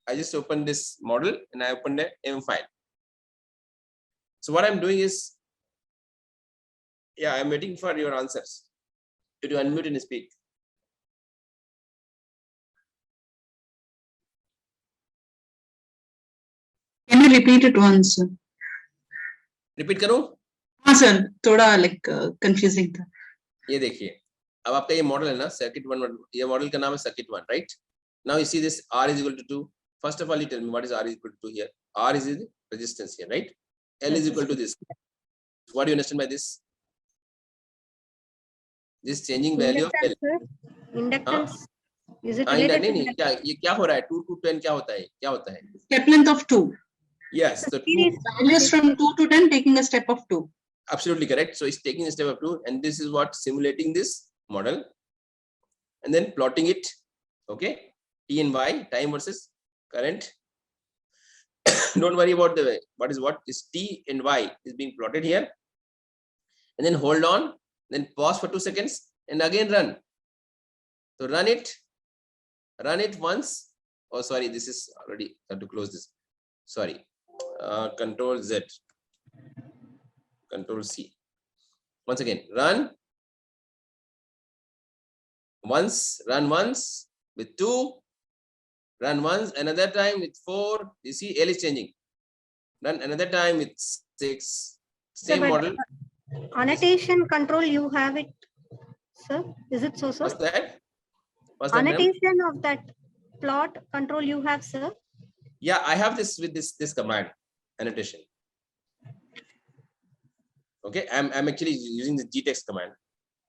I just opened this model and I opened the M file. So what I'm doing is, yeah, I'm waiting for your answers. Did you unmute and speak? Can you repeat it once? Repeat करूं? हाँ sir, थोड़ा like confusing था. ये देखिए, अब आपका ये model है ना, सर्किट 1, ये मॉडल का नाम है circuit 1, right? Now you see this R is equal to 2. First of all, you tell me what is R is equal to 2 here. R is the resistance here, right? L is equal to this. What do you understand by this? This changing value of L. Inductance. Is it हाँ, related नहीं to नहीं, क्या ये क्या हो रहा है? 2 to 10 क्या होता है? क्या होता है? Step length of 2. Yes, so 2. Values from 2 to 10 taking a step of 2. Absolutely correct. So it's taking a step of 2, and this is what simulating this model, and then plotting it. Okay, T and Y, time versus current. Don't worry about the what is T and Y is being plotted here, and then hold on, then pause for 2 seconds, and again run. So run it once. Oh, sorry, this is already, I have to close this. Sorry, Control Z, Control C. Once again, run once with 2, run once, another time with 4. You see, L is changing. Run another time with 6. Same model. Annotation control, you have it, sir? Is it so, sir? What's that? What's that, ma'am? Annotation of that plot control you have, sir? Yeah, I have this with this command, annotation. Okay, I'm actually using the gtext command.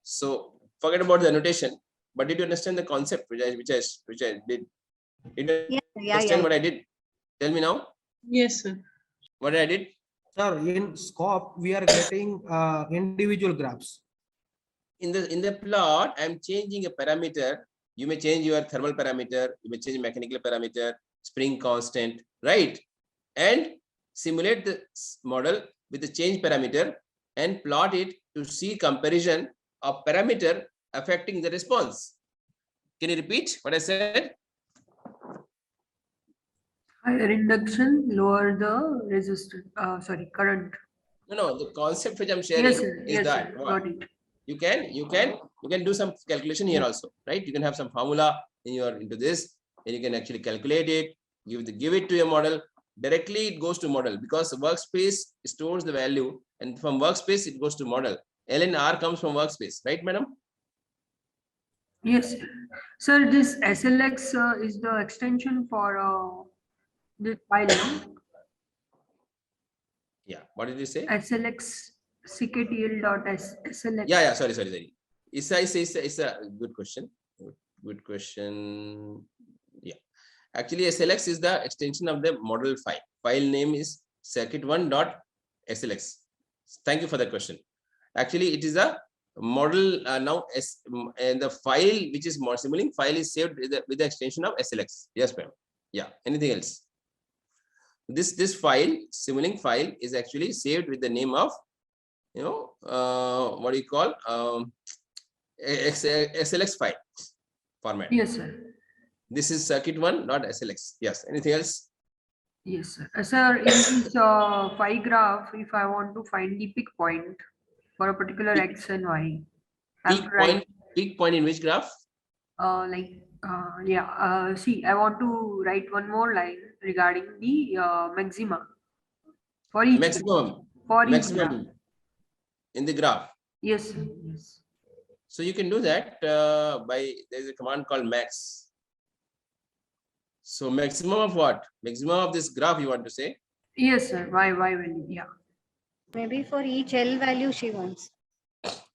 So forget about the annotation. But did you understand the concept which I did? Did you understand what I did? Tell me now. Yes, sir. What I did? Sir, in scope, we are getting individual graphs. In the plot, I'm changing a parameter. You may change your thermal parameter. You may change mechanical parameter, spring constant, right? And simulate the model with the change parameter and plot it to see comparison of parameter affecting the response. Can you repeat what I said? Higher induction, lower the resistance. Current. No, the concept which I'm sharing Yes, sir. is Yes, that sir. Got it. you can do some calculation here also, right? You can have some formula into this, and you can actually calculate it, give it to your model. Directly it goes to model because workspace stores the value, and from workspace it goes to model. L and R comes from workspace, right, madam? Yes, sir. This SLX is the extension for the file. No? Yeah. What did you say? SLX CKTL.SLX. Yeah. Sorry. It's a good question. Good question. Yeah. Actually, SLX is the extension of the model file. File name is circuit1.slx. Thank you for the question. Actually, it is a model now, and the file which is Simulink file is saved with the extension of SLX. Yes, ma'am. Yeah. Anything else? This file, Simulink file, is actually saved with the name of, what do you call, SLX file format. Yes, sir. This is circuit one, not SLX. Yes. Anything else? Yes, sir. Sir, in this phi graph, if I want to find the peak point for a particular x and y, I have to write Peak point in which graph? see, I want to write one more line regarding the maxima for each graph. For each graph. Maximum in the graph. Yes, sir. Yes. So you can do that by, there's a command called max. So maximum of what? Maximum of this graph you want to say? Yes, sir. Y value. Yeah. Maybe for each L value she wants.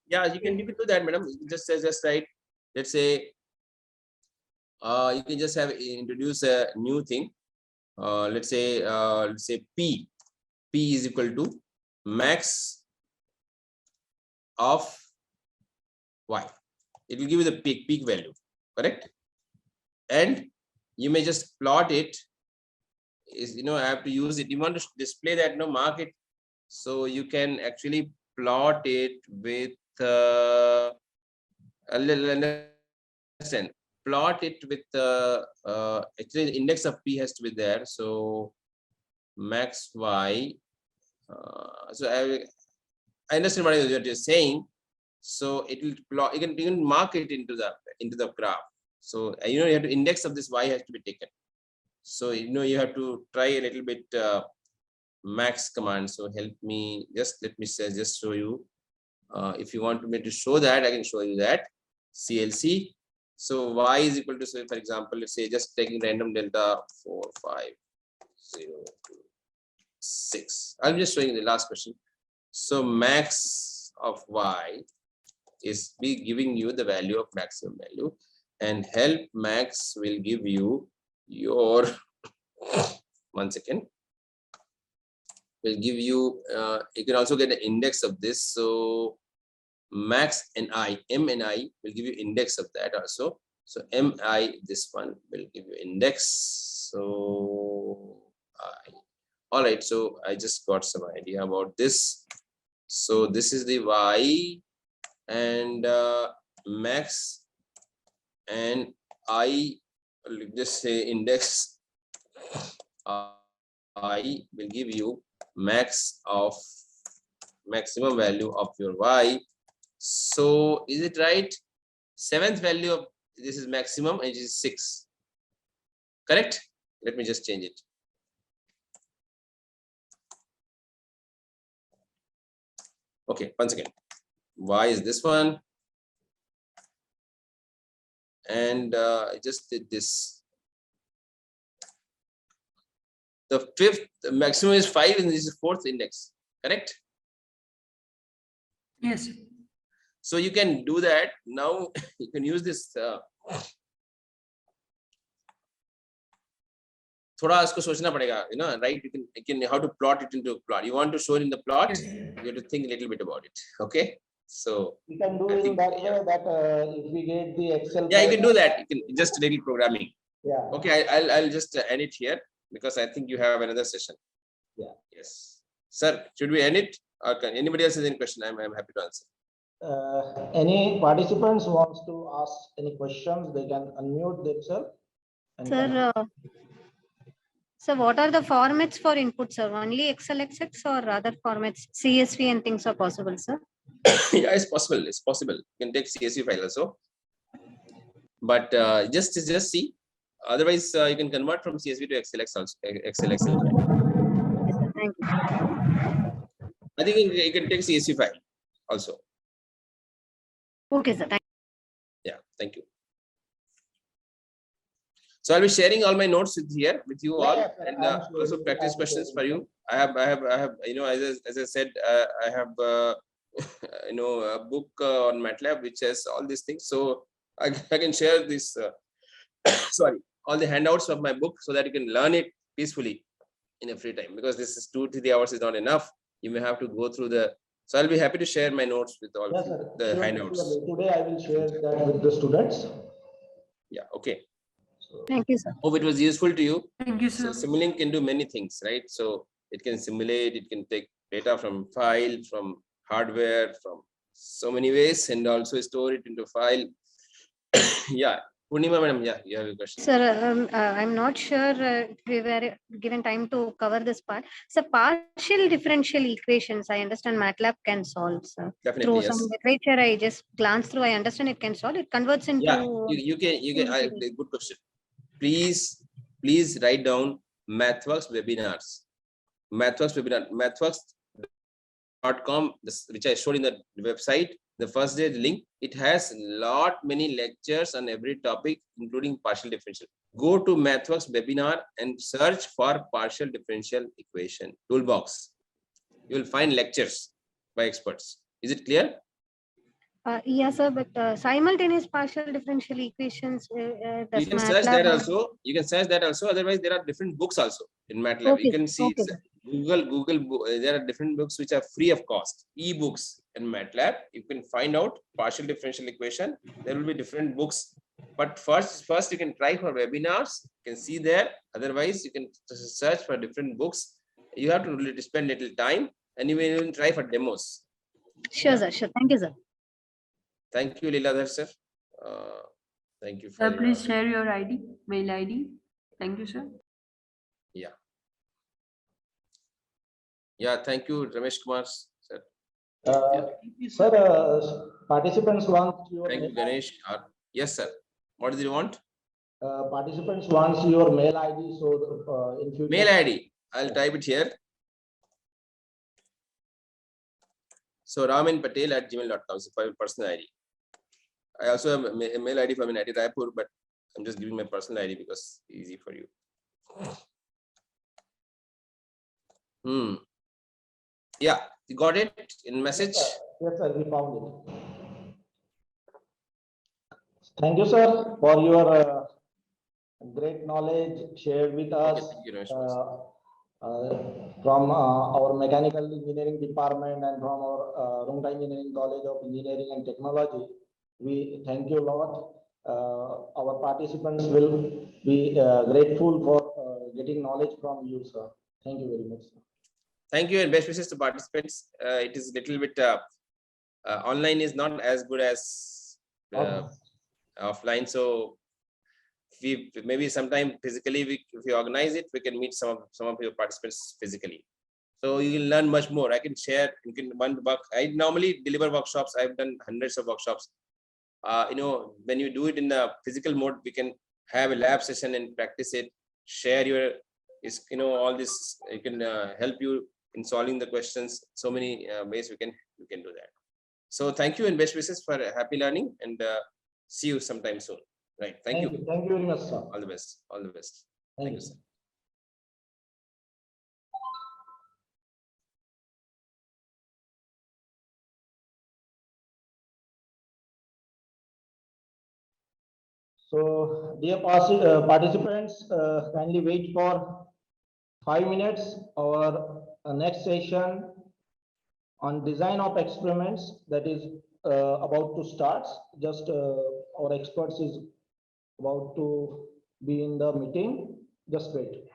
Yeah, you can do that, madam. Just write. Let's say you can just have introduce a new thing. Let's say P. P is equal to max of Y. It will give you the peak value, correct? And you may just plot it. I have to use it. You want to display that, mark it. So you can actually plot it with a little understand. Plot it with actually the index of P has to be there. So max Y. So I understand what you're saying. So it will plot. You can mark it into the graph. So you have to index of this Y has to be taken. So you have to try a little bit max command. So help me. Let me just show you. If you want me to show that, I can show you that. CLC. So Y is equal to, say, for example, let's say just taking random delta 4, 5, 0, 2, 6. I'm just showing the last question. So max of Y is giving you the value of maximum value, and help max will give you your 1 second. Will give you you can also get an index of this. So max and I, M and I will give you index of that also. So MI, this one will give you index. So I. All right. So I just got some idea about this. So this is the Y, and max and I, just say index I will give you max of maximum value of your Y. So is it right? 7th value of this is maximum, and it is 6. Correct? Let me just change it. Okay, once again, Y is this one, and I just did this. The 5th maximum is 5, and this is 4th index. Correct? Yes. So you can do that. Now you can use this. थोड़ा इसको सोचना पड़ेगा, right? You can how to plot it into a plot. You want to show it in the plot, you have to think a little bit about it. Okay, so We can do it in that way that if we get the Excel. Yeah, you can do that. You can just little programming. Yeah. Okay, I'll just end it here because I think you have another session. Yeah. Yes, sir. Should we end it, or can anybody else has any question? I'm happy to answer. Any participants wants to ask any questions, they can unmute themselves. Sir, so what are the formats for input, sir? Only XLXX or other formats, CSV and things are possible, sir? Yeah, it's possible. It's possible. You can take CSV file also, but just see. Otherwise, you can convert from CSV to XLX also. XLX. Yes, sir. Thank you. I think you can take CSV file also. Okay, sir. Thank you. Yeah, thank you. So I'll be sharing all my notes with you all, and also practice questions for you. I have as I said, I have a book on Matlab which has all these things. So I can share this sorry, all the handouts of my book so that you can learn it peacefully in a free time, because this is 2 to 3 hours is not enough. You may have to go through the. So I'll be happy to share my notes with all the handouts. Today I will share that with the students. Yeah. Okay. Thank you, sir. Hope it was useful to you. Thank you, So sir. Simulink can do many things, right? So it can simulate, it can take data from file, from hardware, from so many ways, and also store it into file. Yeah, Purnima madam, yeah, you have a question. Sir, I'm not sure if we were given time to cover this part. So partial differential equations, I understand MATLAB can solve, sir. Definitely, Through yes. some literature, I just glanced through, I understand it can solve. It converts into. Yeah, you can, good question. Please write down MathWorks webinars. MathWorks webinar, mathworks.com, which I showed in the website, the first day link. It has many lectures on every topic, including partial differential. Go to MathWorks webinar and search for partial differential equation toolbox. You will find lectures by experts. Is it clear? Yes, sir, but simultaneous partial differential equations. You can search that also. You can search that also. Otherwise, there are different books also in MATLAB. Okay, You can see okay. Google. There are different books which are free of cost. E-books in MATLAB. You can find out partial differential equation. There will be different books. But first you can try for webinars. You can see there. Otherwise, you can search for different books. You have to really spend little time, and you may even try for demos. Sure, sir. Sure. Thank you, sir. Thank you, Leeladhar sir. Thank you for Sir, please share your ID, mail ID. Thank you, sir. Yeah. Yeah, thank you, Ramesh Kumar sir. Sir, participants want your Thank you, Ganesh. Yes, sir. What do you want? participants wants your mail ID, so in future. Mail ID. I'll type it here. So ramanpatel@gmail.com is my personal ID. I also have a mail ID from NIT Raipur, but I'm just giving my personal ID because it's easy for you. Yeah, you got it in message? Yes, sir, we found it. Thank you, sir, for your great knowledge shared with us Thank you, Ramesh. from our mechanical engineering department and from our Rungta Engineering College of Engineering and Technology. We thank you a lot. Our participants will be grateful for getting knowledge from you, sir. Thank you very much, sir. Thank you and best wishes to participants. It is a little bit online is not as good as offline, so we maybe sometime physically if we organize it, we can meet some of your participants physically. So you will learn much more. I can share. You can I normally deliver workshops. I've done hundreds of workshops. When you do it in the physical mode, we can have a lab session and practice it. Share your all this. You can help you in solving the questions. So many ways we can do that. So thank you and best wishes for happy learning, and see you sometime soon. Right. Thank you. Thank you very much, sir. All the best. All the best. Thank you, sir. So, dear participants, kindly wait for 5 minutes. Our next session on design of experiments that is about to start. Just our experts is about to be in the meeting. Just wait.